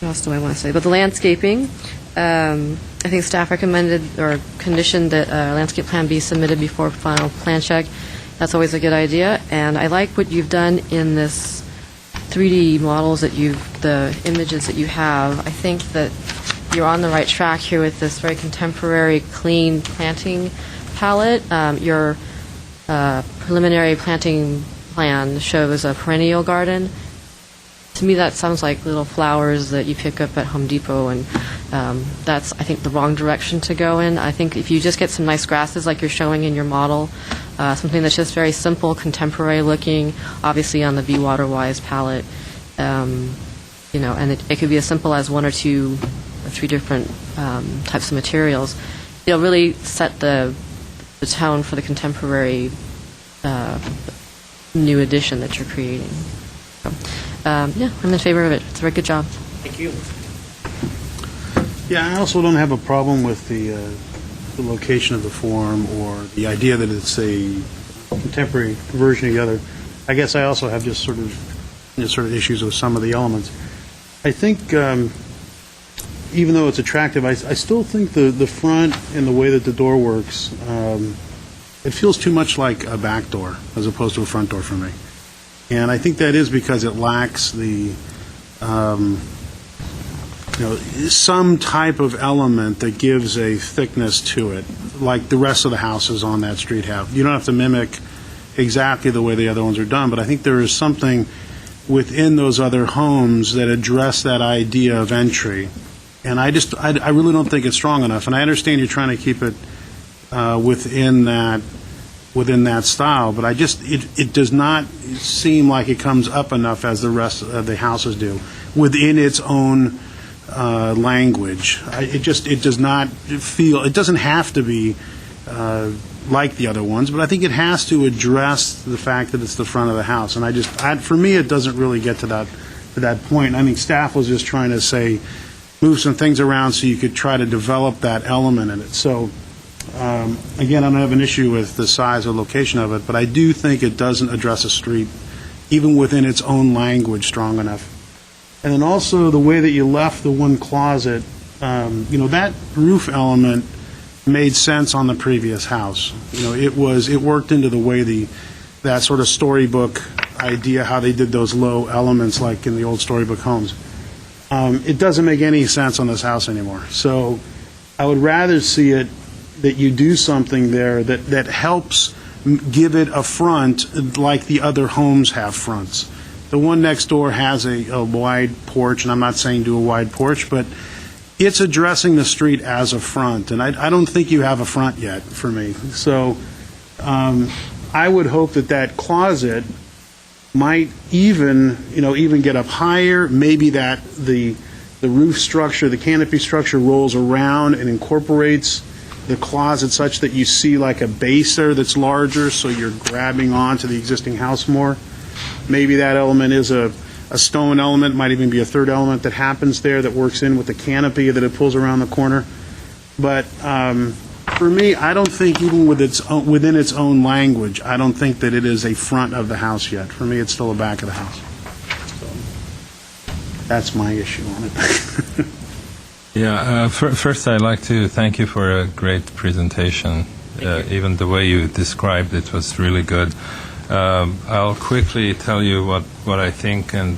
else do I want to say? But the landscaping, I think staff recommended or conditioned that a landscape plan be submitted before final plan check. That's always a good idea. And I like what you've done in this 3D models the images that you have. I think that you're on the right track here with this very contemporary, clean planting palette. Your preliminary planting plan shows a perennial garden. To me, that sounds like little flowers that you pick up at Home Depot, and that's, I think, the wrong direction to go in. I think if you just get some nice grasses like you're showing in your model, something that's just very simple, contemporary looking, obviously on the Be Water Wise palette, and it could be as simple as one or two or three different types of materials. It'll really set the tone for the contemporary new edition that you're creating. So, I'm in favor of it. It's a very good job. Thank you. Yeah, I also don't have a problem with the location of the form or the idea that it's a contemporary version of the other. I guess I also have just sort of issues with some of the elements. I think even though it's attractive, I still think the front and the way that the door works, it feels too much like a back door as opposed to a front door for me. And I think that is because it lacks the, some type of element that gives a thickness to it, like the rest of the houses on that street have. You don't have to mimic exactly the way the other ones are done, but I think there is something within those other homes that address that idea of entry. And I really don't think it's strong enough. And I understand you're trying to keep it within that style, but it does not seem like it comes up enough as the rest of the houses do within its own language. It does not feel. It doesn't have to be like the other ones, but I think it has to address the fact that it's the front of the house. And for me, it doesn't really get to that point. I think staff was just trying to say, move some things around so you could try to develop that element in it. So, again, I don't have an issue with the size or location of it, but I do think it doesn't address a street, even within its own language, strong enough. And then also the way that you left the one closet, that roof element made sense on the previous house. It worked into the way that sort of storybook idea, how they did those low elements like in the old storybook homes. It doesn't make any sense on this house anymore. So I would rather see it that you do something there that helps give it a front like the other homes have fronts. The one next door has a wide porch, and I'm not saying do a wide porch, but it's addressing the street as a front, and I don't think you have a front yet for me. So I would hope that closet might even get up higher, maybe that the roof structure, the canopy structure rolls around and incorporates the closet such that you see like a base there that's larger, so you're grabbing onto the existing house more. Maybe that element is a stone element, might even be a third element that happens there that works in with the canopy that it pulls around the corner. But for me, I don't think even within its own language, I don't think that it is a front of the house yet. For me, it's still a back of the house. So that's my issue on it. Yeah, first I'd like to thank you for a great presentation. Even the way you described it was really good. I'll quickly tell you what I think, and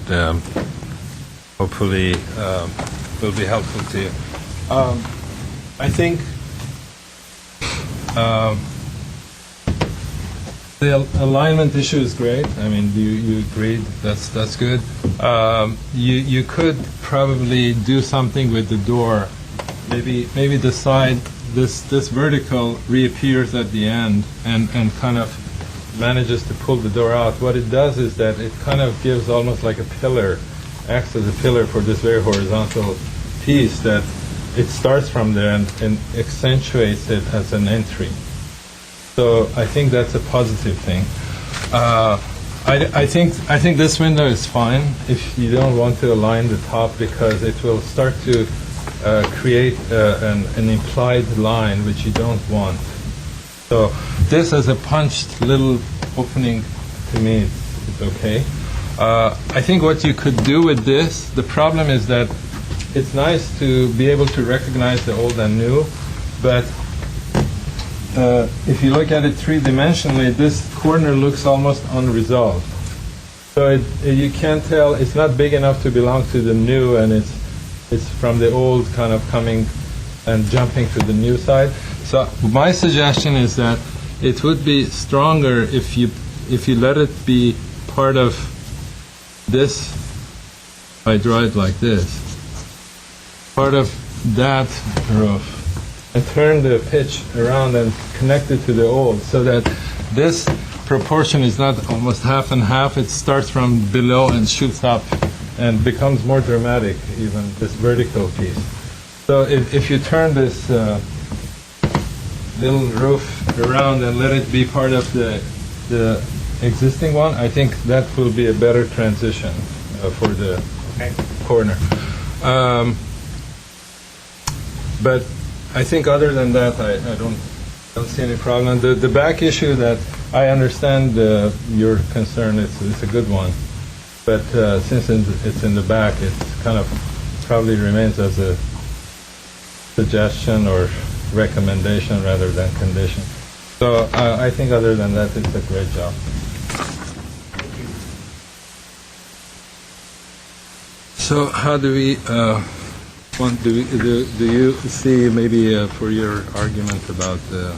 hopefully will be helpful to you. I think the alignment issue is great. I mean, you agreed. That's good. You could probably do something with the door. Maybe the side, this vertical reappears at the end and kind of manages to pull the door out. What it does is that it kind of gives almost like a pillar, acts as a pillar for this very horizontal piece, that it starts from there and accentuates it as an entry. So I think that's a positive thing. I think this window is fine if you don't want to align the top, because it will start to create an implied line which you don't want. So this as a punched little opening, to me, it's okay. I think what you could do with this, the problem is that it's nice to be able to recognize the old and new, but if you look at it three-dimensionally, this corner looks almost unresolved. So you can't tell, it's not big enough to belong to the new, and it's from the old kind of coming and jumping to the new side. So my suggestion is that it would be stronger if you let it be part of this. If I draw it like this, part of that roof, and turn the pitch around and connect it to the old, so that this proportion is not almost half and half. It starts from below and shoots up and becomes more dramatic, even this vertical piece. So if you turn this little roof around and let it be part of the existing one, I think that will be a better transition for the corner. But I think other than that, I don't see any problem. The back issue, that I understand your concern, it's a good one. But since it's in the back, it kind of probably remains as a suggestion or recommendation rather than condition. So I think other than that, it's a great job. So how do we do you see maybe for your argument about the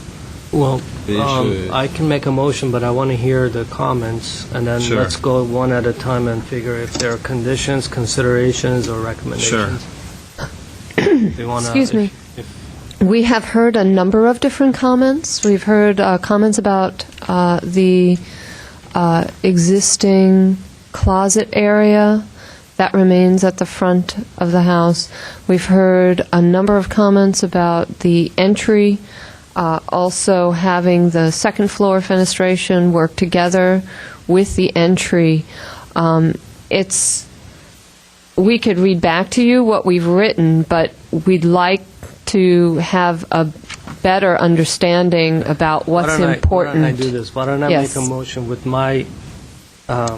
Well, The issue- I can make a motion, but I want to hear the comments, and then Sure. let's go one at a time and figure if there are conditions, considerations, or recommendations. Do you wanna- Excuse me. if- We have heard a number of different comments. We've heard comments about the existing closet area that remains at the front of the house. We've heard a number of comments about the entry, also having the second floor fenestration work together with the entry. We could read back to you what we've written, but we'd like to have a better understanding about what's important. Why don't I do this? Why don't I Yes. make a motion with my I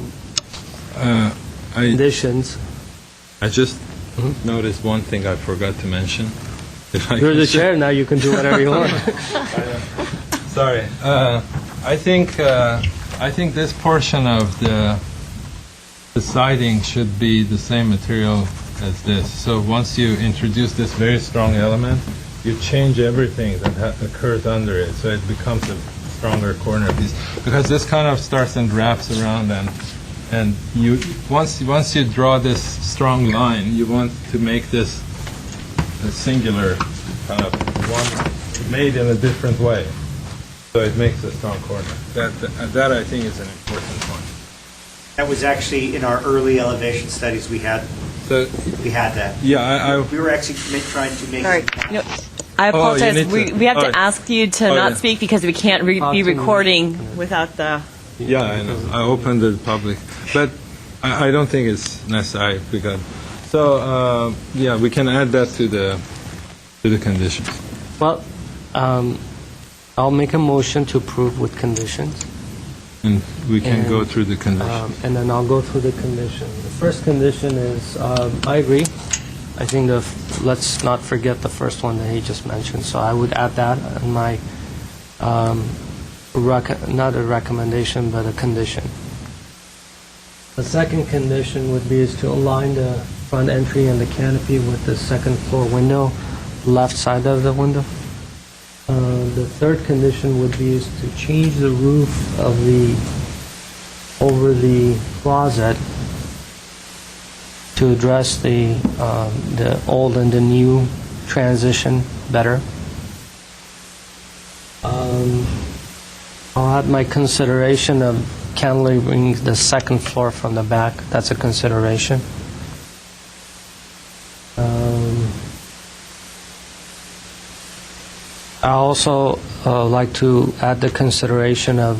conditions? I just noticed one thing I forgot to mention. If I You're can the share- chair now, you can do whatever you want. Sorry. I think this portion of the siding should be the same material as this. So once you introduce this very strong element, you change everything that occurs under it, so it becomes a stronger corner piece. Because this kind of starts and wraps around, and you once you draw this strong line, you want to make this a singular kind of one made in a different way. So it makes a strong corner. That I think is an important point. That was actually in our early elevation studies, we had So that. yeah, We were actually trying to make. Sorry. No, I Oh, you apologize. need to- We have oh, to ask you to oh, not yeah. speak because we can't be recording without the... yeah, I know. I opened the public, but I don't think it's necessary because. So yeah, we can add that to the conditions. Well, I'll make a motion to approve with conditions, And we can And, go through the conditions. and then I'll go through the condition. The first condition is, I agree. I think let's not forget the first one that he just mentioned, so I would add that in my, not a recommendation, but a condition. The second condition would be is to align the front entry and the canopy with the second floor window, left side of the window. The third condition would be is to change the roof of over the closet to address the old and the new transition better. I'll add my consideration of cantilevering the second floor from the back. That's a consideration. I also like to add the consideration of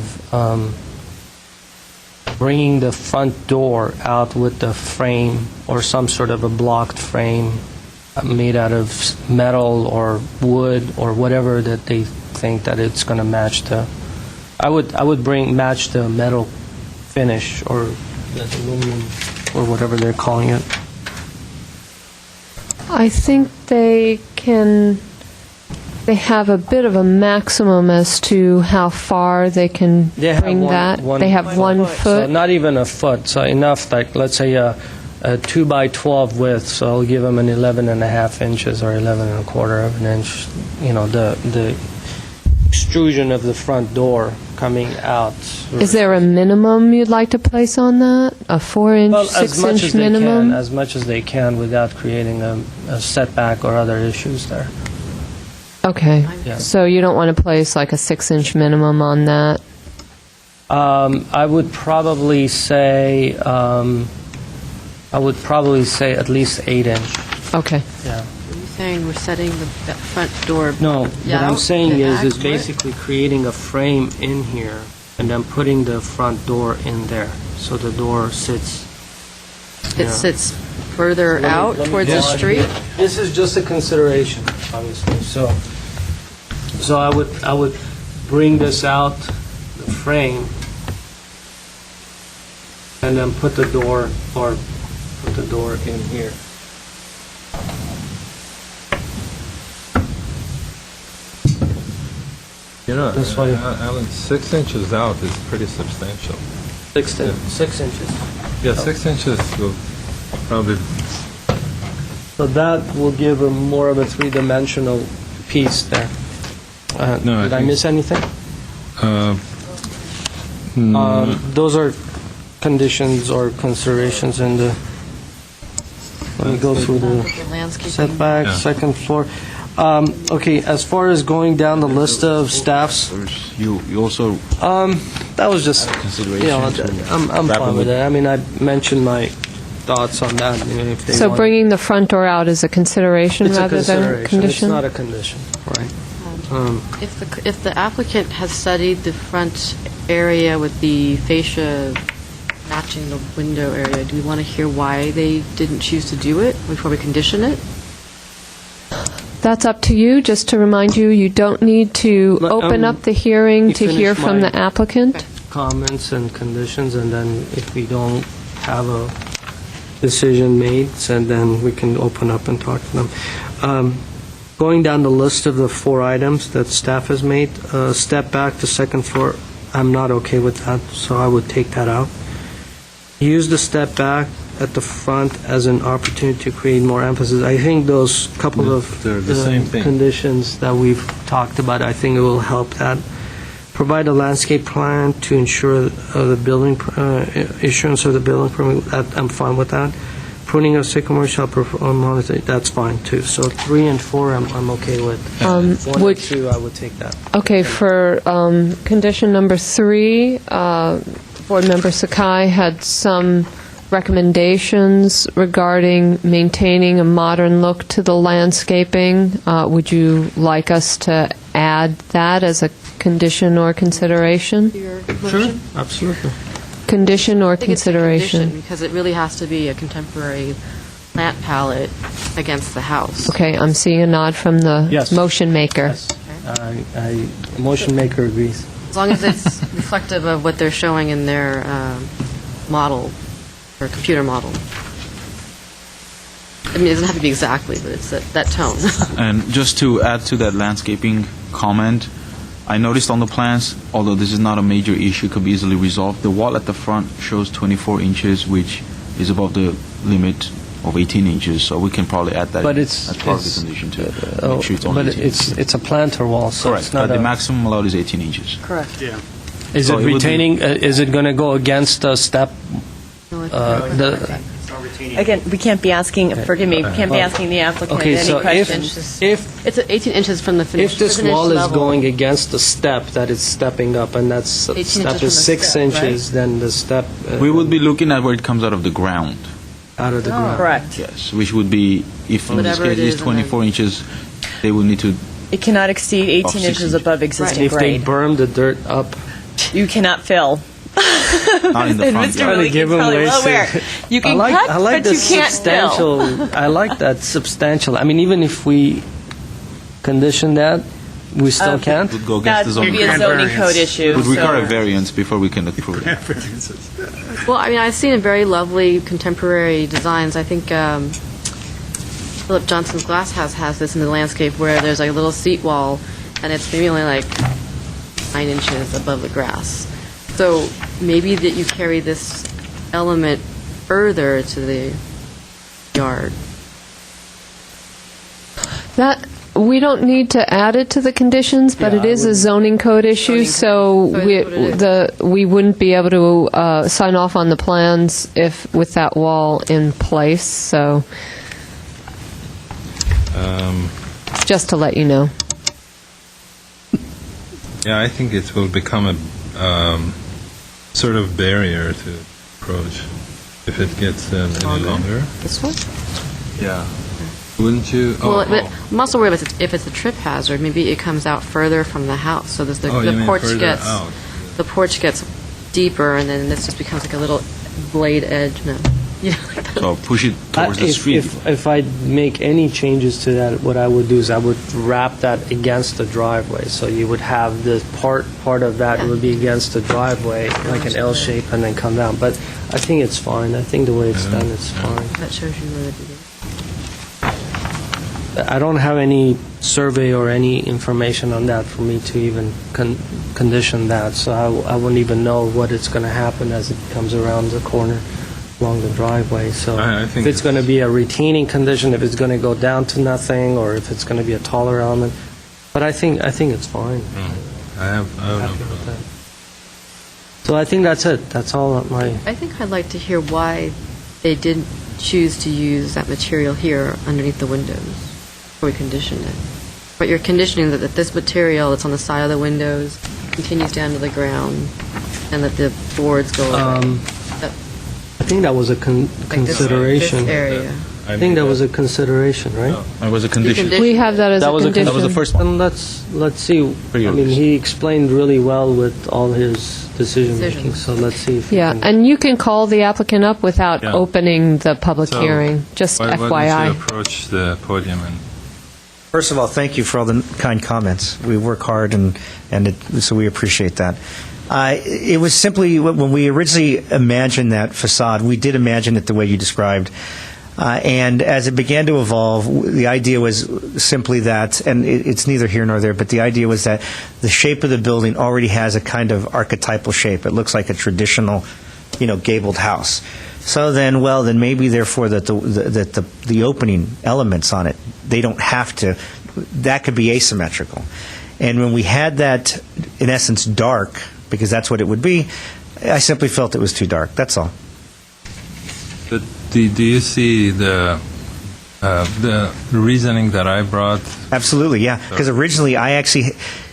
bringing the front door out with the frame or some sort of a blocked frame made out of metal or wood or whatever that they think that it's going to match the. I would match the metal finish or the aluminum or whatever they're calling it. I think they have a bit of a maximum as to how far they can bring that. They have 1 So foot. not even a foot, so enough, like, let's say a 2 by 12 width, so I'll give them an 11.5 inches or 11.25 of an inch, the extrusion of the front door coming out. Is there a minimum you'd like to place on that? A 4-inch, Well, as much 6-inch as they can, minimum? as much as they can without creating a setback or other issues there. Okay. Yeah. So you don't want to place like a 6-inch minimum on that? I would probably say at least 8-inch. Okay. Yeah. Are you saying we're setting the front door? No, what Yeah, I'm saying the is back, basically creating a frame in here and then putting the front door in there, so the door sits. It sits further out towards the street? This is just a consideration, obviously. So I would bring this out, the frame, and then put the door in here. That's why- Alan, 6 inches out is pretty substantial. 6 inches. Yeah, 6 inches will probably, So that will give a more of a three-dimensional piece there. No, I Did I think- miss anything? Those are conditions or considerations in the, let me go through the Landscaping. setback, Yeah. second floor. Okay, as far as going down the list of staffs, You also that was just, consideration. you know, I'm wrap it fine with with- that. I mean, I mentioned my thoughts on that. You know, if they So want- bringing the front door out is a consideration It's a rather than a consideration. condition? It's not a condition, right. If the applicant has studied the front area with the fascia matching the window area, do we want to hear why they didn't choose to do it before we condition it? That's up to you. Just to remind you, you don't need to But, open up the hearing you to hear finish from my- the applicant. Comments and conditions, and then if we don't have a decision made, so then we can open up and talk to them. Going down the list of the 4 items that staff has made, step back to second floor, I'm not okay with that, so I would take that out. Use the step back at the front as an opportunity to create more emphasis. I think those couple of They're the same thing. conditions that we've talked about, I think it will help that. Provide a landscape plan to ensure the building, issuance of the building permit, I'm fine with that. Pruning of sycamore shall perform monitoring, that's fine too. So 3 and 4, I'm okay with. 1 and would- 2, I would take that. Okay, for condition number 3, Board Member Sakai had some recommendations regarding maintaining a modern look to the landscaping. Would you like us to add that as a condition or consideration? Your Sure, motion? absolutely. Condition or I think it's a condition, consideration? because it really has to be a contemporary plant palette against the house. Okay, I'm seeing a nod from the Yes. motion maker. Yes. Motion maker agrees. As long as it's reflective of what they're showing in their model, or computer model. I mean, it doesn't have to be exactly, but it's that tone. And just to add to that landscaping comment, I noticed on the plans, although this is not a major issue, could be easily resolved, the wall at the front shows 24 inches, which is above the limit of 18 inches, so we can probably add that But as part of the condition to make sure it's only But 18 inches. it's a planter wall, so Correct, it's not but the a... maximum allowed is 18 inches. Correct. Yeah. Is So it it would be- retaining, is it going to go against the step? the- Again, we can't be asking, forgive me, we can't be asking the applicant Okay, any so questions. if It's 18 inches from the finished If this finished wall is level. going against the step that it's stepping up, and that's 18 step inches from is the 6 step, inches, then the step We would be looking at where it comes out of the ground. out of the ground. Correct. Yes, which would be, if in this Whatever case it it's is, 24 inches, they would need to, It cannot exceed 18 6 inches inches. above existing If they grade. berm the dirt up, You cannot fill. not in the And front Mr. yard. Malik give is them probably ways well to- aware. You I can like cut, the but you can't fill. substantial. I like that substantial. I mean, even if we condition that, we still can't. Would go That against the would be a zoning. zoning variance. code issue. Would require a so- variance before we can approve it. Well, I mean, I've seen very lovely contemporary designs. I think Philip Johnson's Glass House has this in the landscape where there's like a little seat wall, and it's maybe only like 9 inches above the grass. So maybe that you carry this element further to the yard. That, we don't need to add it to the conditions, but Yeah, it I is a wouldn't. zoning code issue, Zoning so code. we, So that's what it we wouldn't be able to sign off on the plans if, with that wall in place, so just to let you know. yeah, I think it will become a sort of barrier to approach if it gets any longer. This one? Yeah. Wouldn't you? Well, but I'm also worried if it's a trip hazard, maybe it comes out further from the house, so there's Oh, you the mean porch further gets out. the porch gets deeper, and then this just becomes like a little blade edge. No, you know, like that. So push it towards the street. If I make any changes to that, what I would do is I would wrap that against the driveway. So you would have the part of that would be against the driveway, like an L shape, and then come down. But I think it's fine. I think the way it's done, it's fine. That shows you where the I don't have any survey or any information on that for me to even condition that, so I wouldn't even know what it's going to happen as it comes around the corner along the driveway. So I think if it's going to be a retaining condition, if it's going to go down to nothing, or if it's going to be a taller element. But I think it's fine. I have no Happy with problem. that. So I think that's it. That's all my... I think I'd like to hear why they didn't choose to use that material here underneath the windows before we conditioned it. But you're conditioning that this material that's on the side of the windows continues down to the ground and that the boards go away. I think that was a consideration. This area. I think that was a consideration, right? It was a condition. We have that as a condition. That was the first one. And let's see. I your mean, list. he explained really well with all his decision making. Decisions. So let's see if we Yeah, can- and you can call the applicant up without Yeah. opening the public So, hearing, just why don't you FYI. approach the podium and First of all, thank you for all the kind comments. We work hard, so we appreciate that. It was simply, when we originally imagined that facade, we did imagine it the way you described. And as it began to evolve, the idea was simply that, and it's neither here nor there, but the idea was that the shape of the building already has a kind of archetypal shape. It looks like a traditional, gabled house. So then maybe therefore that the opening elements on it, they don't have to, that could be asymmetrical. And when we had that, in essence, dark, because that's what it would be, I simply felt it was too dark. That's all. But do you see the reasoning that I brought? Absolutely, yeah. Because originally, I actually,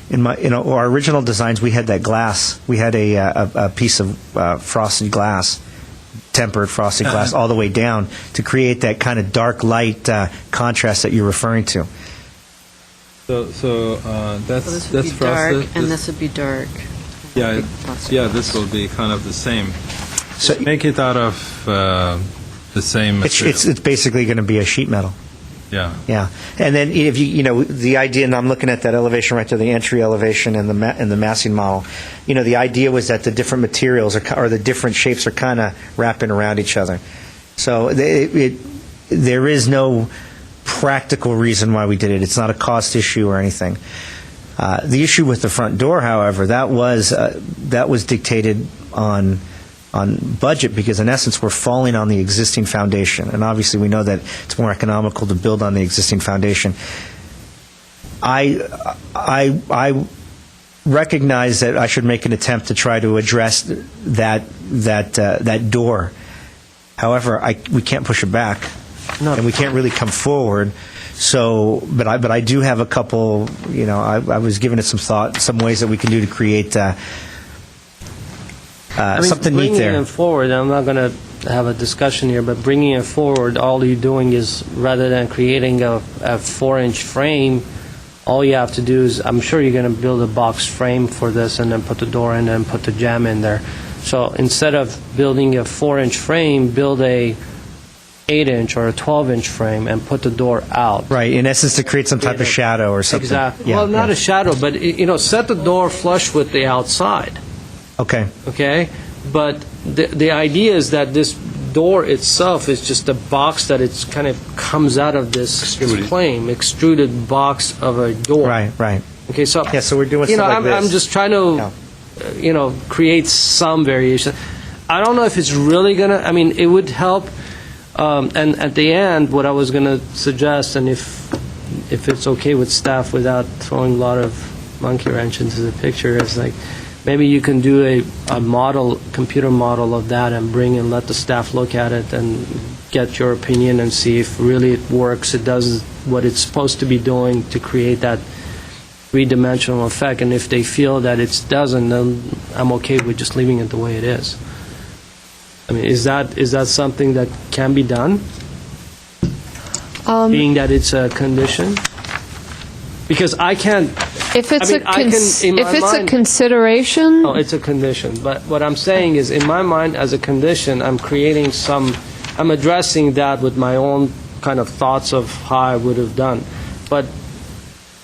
in our original designs, we had that glass. We had a piece of frosted glass, tempered frosted glass, all the way down to create that kind of dark light contrast that you're referring to. So So that's this would be frosted. dark, and this would be dark. Yeah, Big frosted yeah. glass. This will be kind of the same. So Make it out of the same material. it's basically going to be a sheet metal. Yeah. Yeah, and then if the idea, and I'm looking at that elevation right there, the entry elevation and the massing model. The idea was that the different materials or the different shapes are kind of wrapping around each other. So there is no practical reason why we did it. It's not a cost issue or anything. The issue with the front door, however, that was dictated on budget, because in essence we're falling on the existing foundation, and obviously we know that it's more economical to build on the existing foundation. I recognize that I should make an attempt to try to address that door. However, we can't push it back, and we can't really come forward. So, but I do have a couple. I was giving it some thought, some ways that we can do to create. Something neat there. Bringing it forward, I'm not going to have a discussion here, but bringing it forward, all you're doing is, rather than creating a 4-inch frame, all you have to do is, I'm sure you're going to build a box frame for this and then put the door in and put the jamb in there. So instead of building a 4-inch frame, build a 8-inch or a 12-inch frame and put the door out. Right, in essence, to create some type of shadow or something. Exactly. Yeah, Well, not yeah. a shadow, but, set the door flush with the outside. Okay. Okay? But the idea is that this door itself is just a box that it's kind of comes out of this plane, extruded box of a door. Right. Okay, so Yeah, so we're doing stuff like this. I'm just trying to, create some variation. I don't know if it's really gonna. I mean, it would help. And at the end, what I was gonna suggest, and if it's okay with staff, without throwing a lot of monkey wrench into the picture, is like, maybe you can do a model, computer model of that, and let the staff look at it and get your opinion and see if really it works, it does what it's supposed to be doing to create that three-dimensional effect. And if they feel that it doesn't, then I'm okay with just leaving it the way it is. I mean, is that something that can be done, being that it's a condition? Because I can't. If it's I mean, a consideration, No, it's a condition. But what I'm saying is, in my mind, as a condition, I'm addressing that with my own kind of thoughts of how I would have done. But,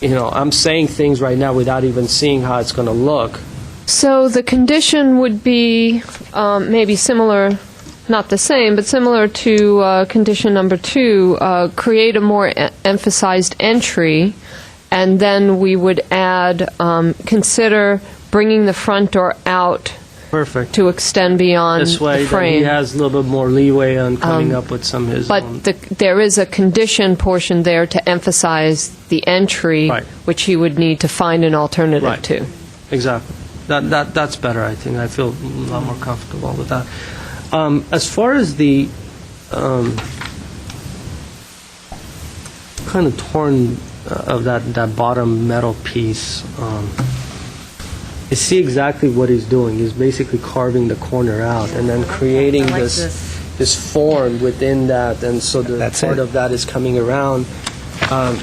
I'm saying things right now without even seeing how it's going to look. so the condition would be maybe similar not the same, but similar to condition number 2, create a more emphasized entry, and then we would add, consider bringing the front door out Perfect. to extend beyond This way, the then frame. he has a little bit more leeway on coming up with some of his own. But there is a condition portion there to emphasize the entry, Right. which he would need to find an alternative Right. to. Exactly. That's better, I think. I feel a lot more comfortable with that. As far as the kind of torn of that bottom metal piece, you see exactly what he's doing. He's basically carving the corner out and then creating this form within that, and so the That's part it. of that is coming around.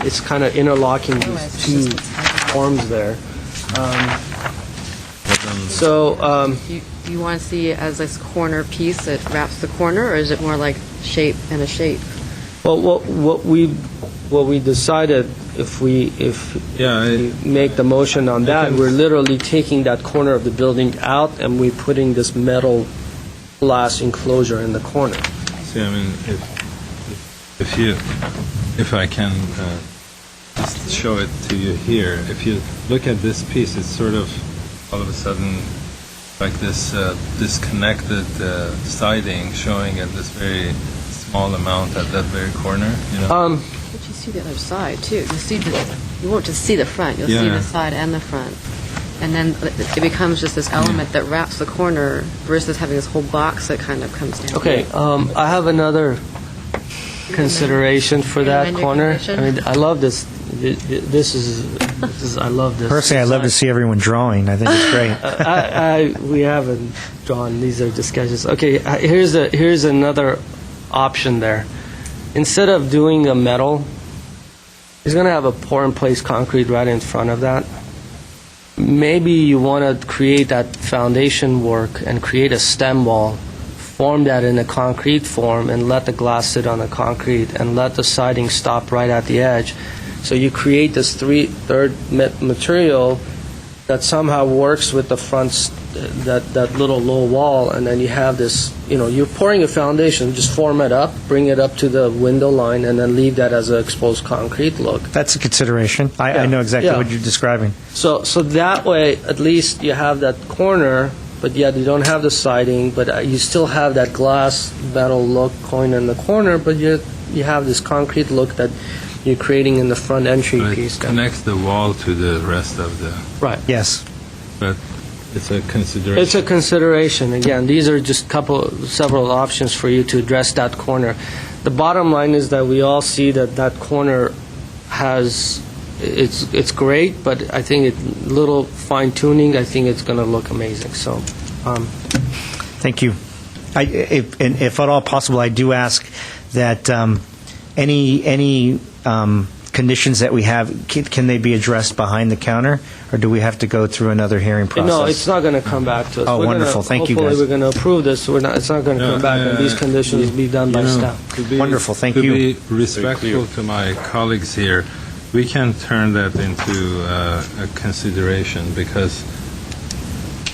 It's kind of interlocking these two forms there. Do you want to see it as this corner piece that wraps the corner, or is it more like shape and a shape? Well, what we decided, if we make the motion on that, we're literally taking that corner of the building out, and we're putting this metal glass enclosure in the corner. See, I mean, if I can just show it to you here, if you look at this piece, it's sort of all of a sudden like this disconnected siding showing at this very small amount at that very corner, you know? But you see the other side too. You won't just see the front. You'll see Yeah. the side and the front, and then it becomes just this element that wraps the corner versus having this whole box that kind of comes down. Okay, I have another consideration for that amend your corner. condition? I mean, I love this. This is I love this. Personally, I love to see everyone drawing. I think it's great. We haven't drawn. These are discussions. Okay, here's another option there. Instead of doing a metal, he's going to have a pour-in-place concrete right in front of that. Maybe you want to create that foundation work and create a stem wall, form that in a concrete form, and let the glass sit on the concrete, and let the siding stop right at the edge. So you create this third material that somehow works with the front, that little low wall, and then you have this, you're pouring a foundation, just form it up, bring it up to the window line, and then leave that as an exposed concrete look. That's a consideration. I Yeah. know exactly Yeah. what you're describing. So that way, at least you have that corner, but yet you don't have the siding, but you still have that glass metal look going in the corner, but you have this concrete look that you're creating in the front entry But piece. it connects the wall to the rest of the, Right. Yes. but it's a consideration. It's a consideration. Again, these are just several options for you to address that corner. The bottom line is that we all see that corner it's great, but I think little fine tuning, I think it's going to look amazing. So, Thank you. If at all possible, I do ask that any conditions that we have, can they be addressed behind the counter, or do we have to go through another hearing process? no, it's not going to come back to us. Oh, We're wonderful. Thank you, guys. Hopefully, we're going to approve this. It's not going to come back, and these conditions be done by staff. Wonderful. Thank to you. be respectful to my colleagues here, we can turn that into a consideration, because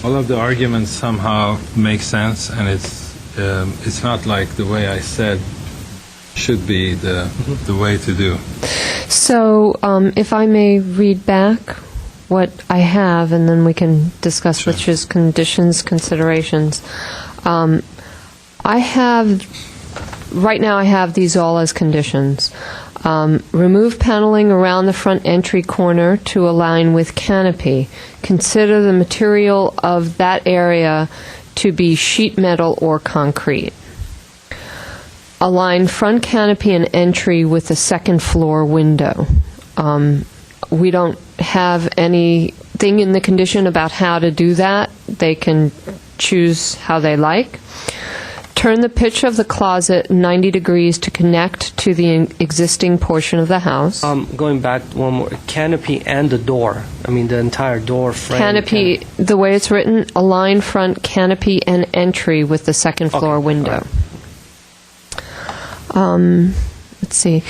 all of the arguments somehow make sense, and it's not like the way I said should be the way to do. So, if I may read back what I have, and then we can discuss which is conditions, considerations. Right now I have these all as conditions. Remove paneling around the front entry corner to align with canopy. Consider the material of that area to be sheet metal or concrete. Align front canopy and entry with the second floor window. We don't have anything in the condition about how to do that. They can choose how they like. Turn the pitch of the closet 90 degrees to connect to the existing portion of the house. Going back one more, canopy and the door. I mean, the entire door frame. Canopy, the way it's written, align front canopy and entry with the second floor window. Let's see.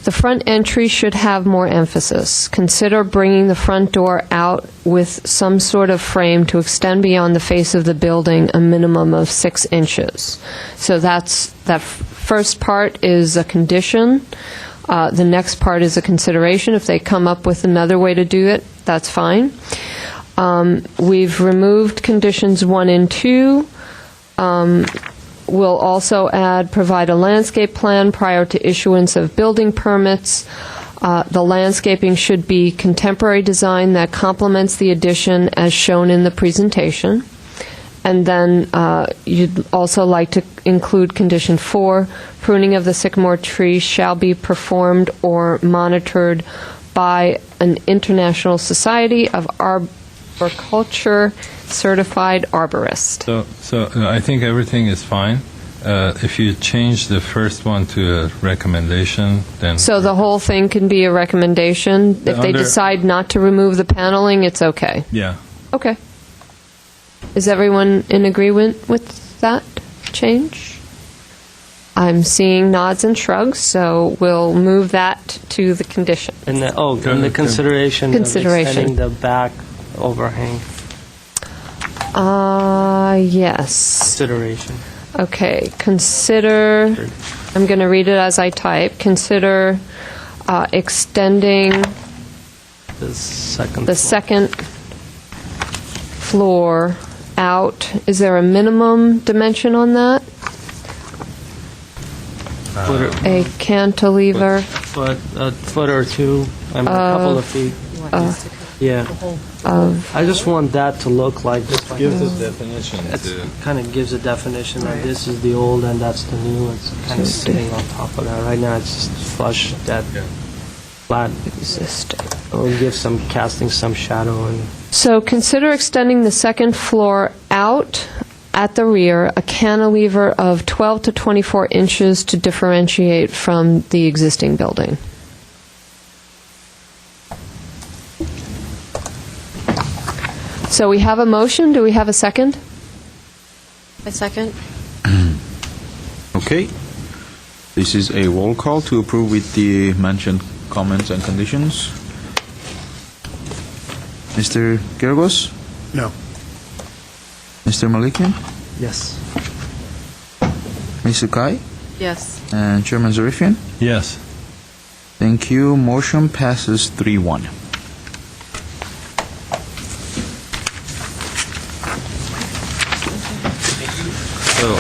The front entry should have more emphasis. Consider bringing the front door out with some sort of frame to extend beyond the face of the building a minimum of 6 inches. So that first part is a condition. The next part is a consideration. If they come up with another way to do it, that's fine. We've removed conditions 1 and 2. We'll also add, provide a landscape plan prior to issuance of building permits. The landscaping should be contemporary design that complements the addition as shown in the presentation. And then you'd also like to include condition 4, pruning of the sycamore tree shall be performed or monitored by an International Society of Arboriculture certified arborist. So I think everything is fine. If you change the first one to a recommendation, then... So the whole thing can be a recommendation? If they decide not to remove the paneling, it's okay? Yeah. Okay. Is everyone in agreement with that change? I'm seeing nods and shrugs, so we'll move that to the condition. And the consideration of extending the back overhang. Yes. Consideration. Okay, consider, I'm going to read it as I type, consider extending The second. the second floor out. Is there a minimum dimension on that? A cantilever? A foot or two, a couple of feet. Yeah. I just want that to look like this. Gives the definition to... Kind of gives a definition that this is the old and that's the new. It's kind of sitting on top of that. Right now it's just flush, that flat. Existing. It'll give some, casting some shadow. And So consider extending the second floor out at the rear, a cantilever of 12 to 24 inches to differentiate from the existing building. So we have a motion. Do we have a second? I second. Okay. This is a roll call to approve with the mentioned comments and conditions. Mr. Gergos? No. Mr. Malikian? yes. Ms. Sakai? Yes. And Chairman Zarifian? Yes. Thank you. Motion passes 3-1. So,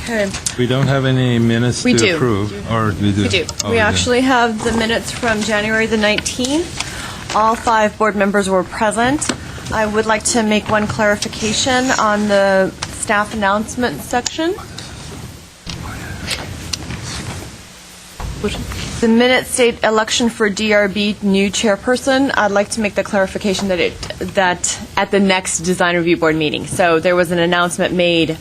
Okay. we don't have any minutes We to do. approve, or we do? We do. Oh, We do. actually have the minutes from January the 19th. All 5 board members were present. I would like to make one clarification on the staff announcement section. The minutes state election for DRB new chairperson. I'd like to make the clarification that at the next design review board meeting. So there was an announcement made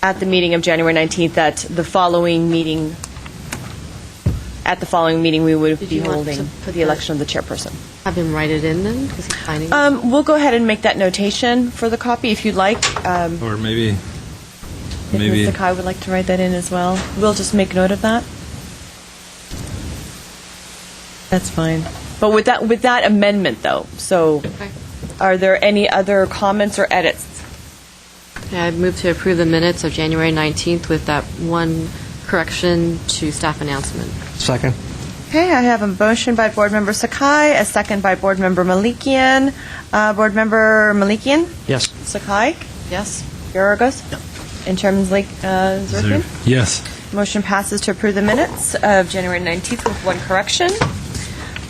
at the meeting of January 19th that the following meeting we would Did be you want holding to for put the that- election of the chairperson. Have him write it in then, because he's finding it. We'll go ahead and make that notation for the copy if you'd like. Or maybe... If Ms. Sakai would like to write that in as well. We'll just make note of that. That's fine. But with that amendment, though, so Okay. are there any other comments or edits? Okay, I move to approve the minutes of January 19th with that one correction to staff announcement. Second. Okay, I have a motion by Board Member Sakai, a second by Board Member Malikian. Board Member Malikian? Yes. Sakai? Yes. Geragos? And Chairman Zarifian? Yes. Motion passes to approve the minutes of January 19th with one correction.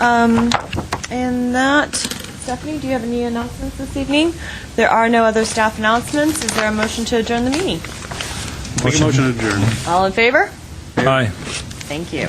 And that, Stephanie, do you have any announcements this evening? There are no other staff announcements. Is there a motion to adjourn the meeting? Make a motion to adjourn. All in favor? Aye. Thank you.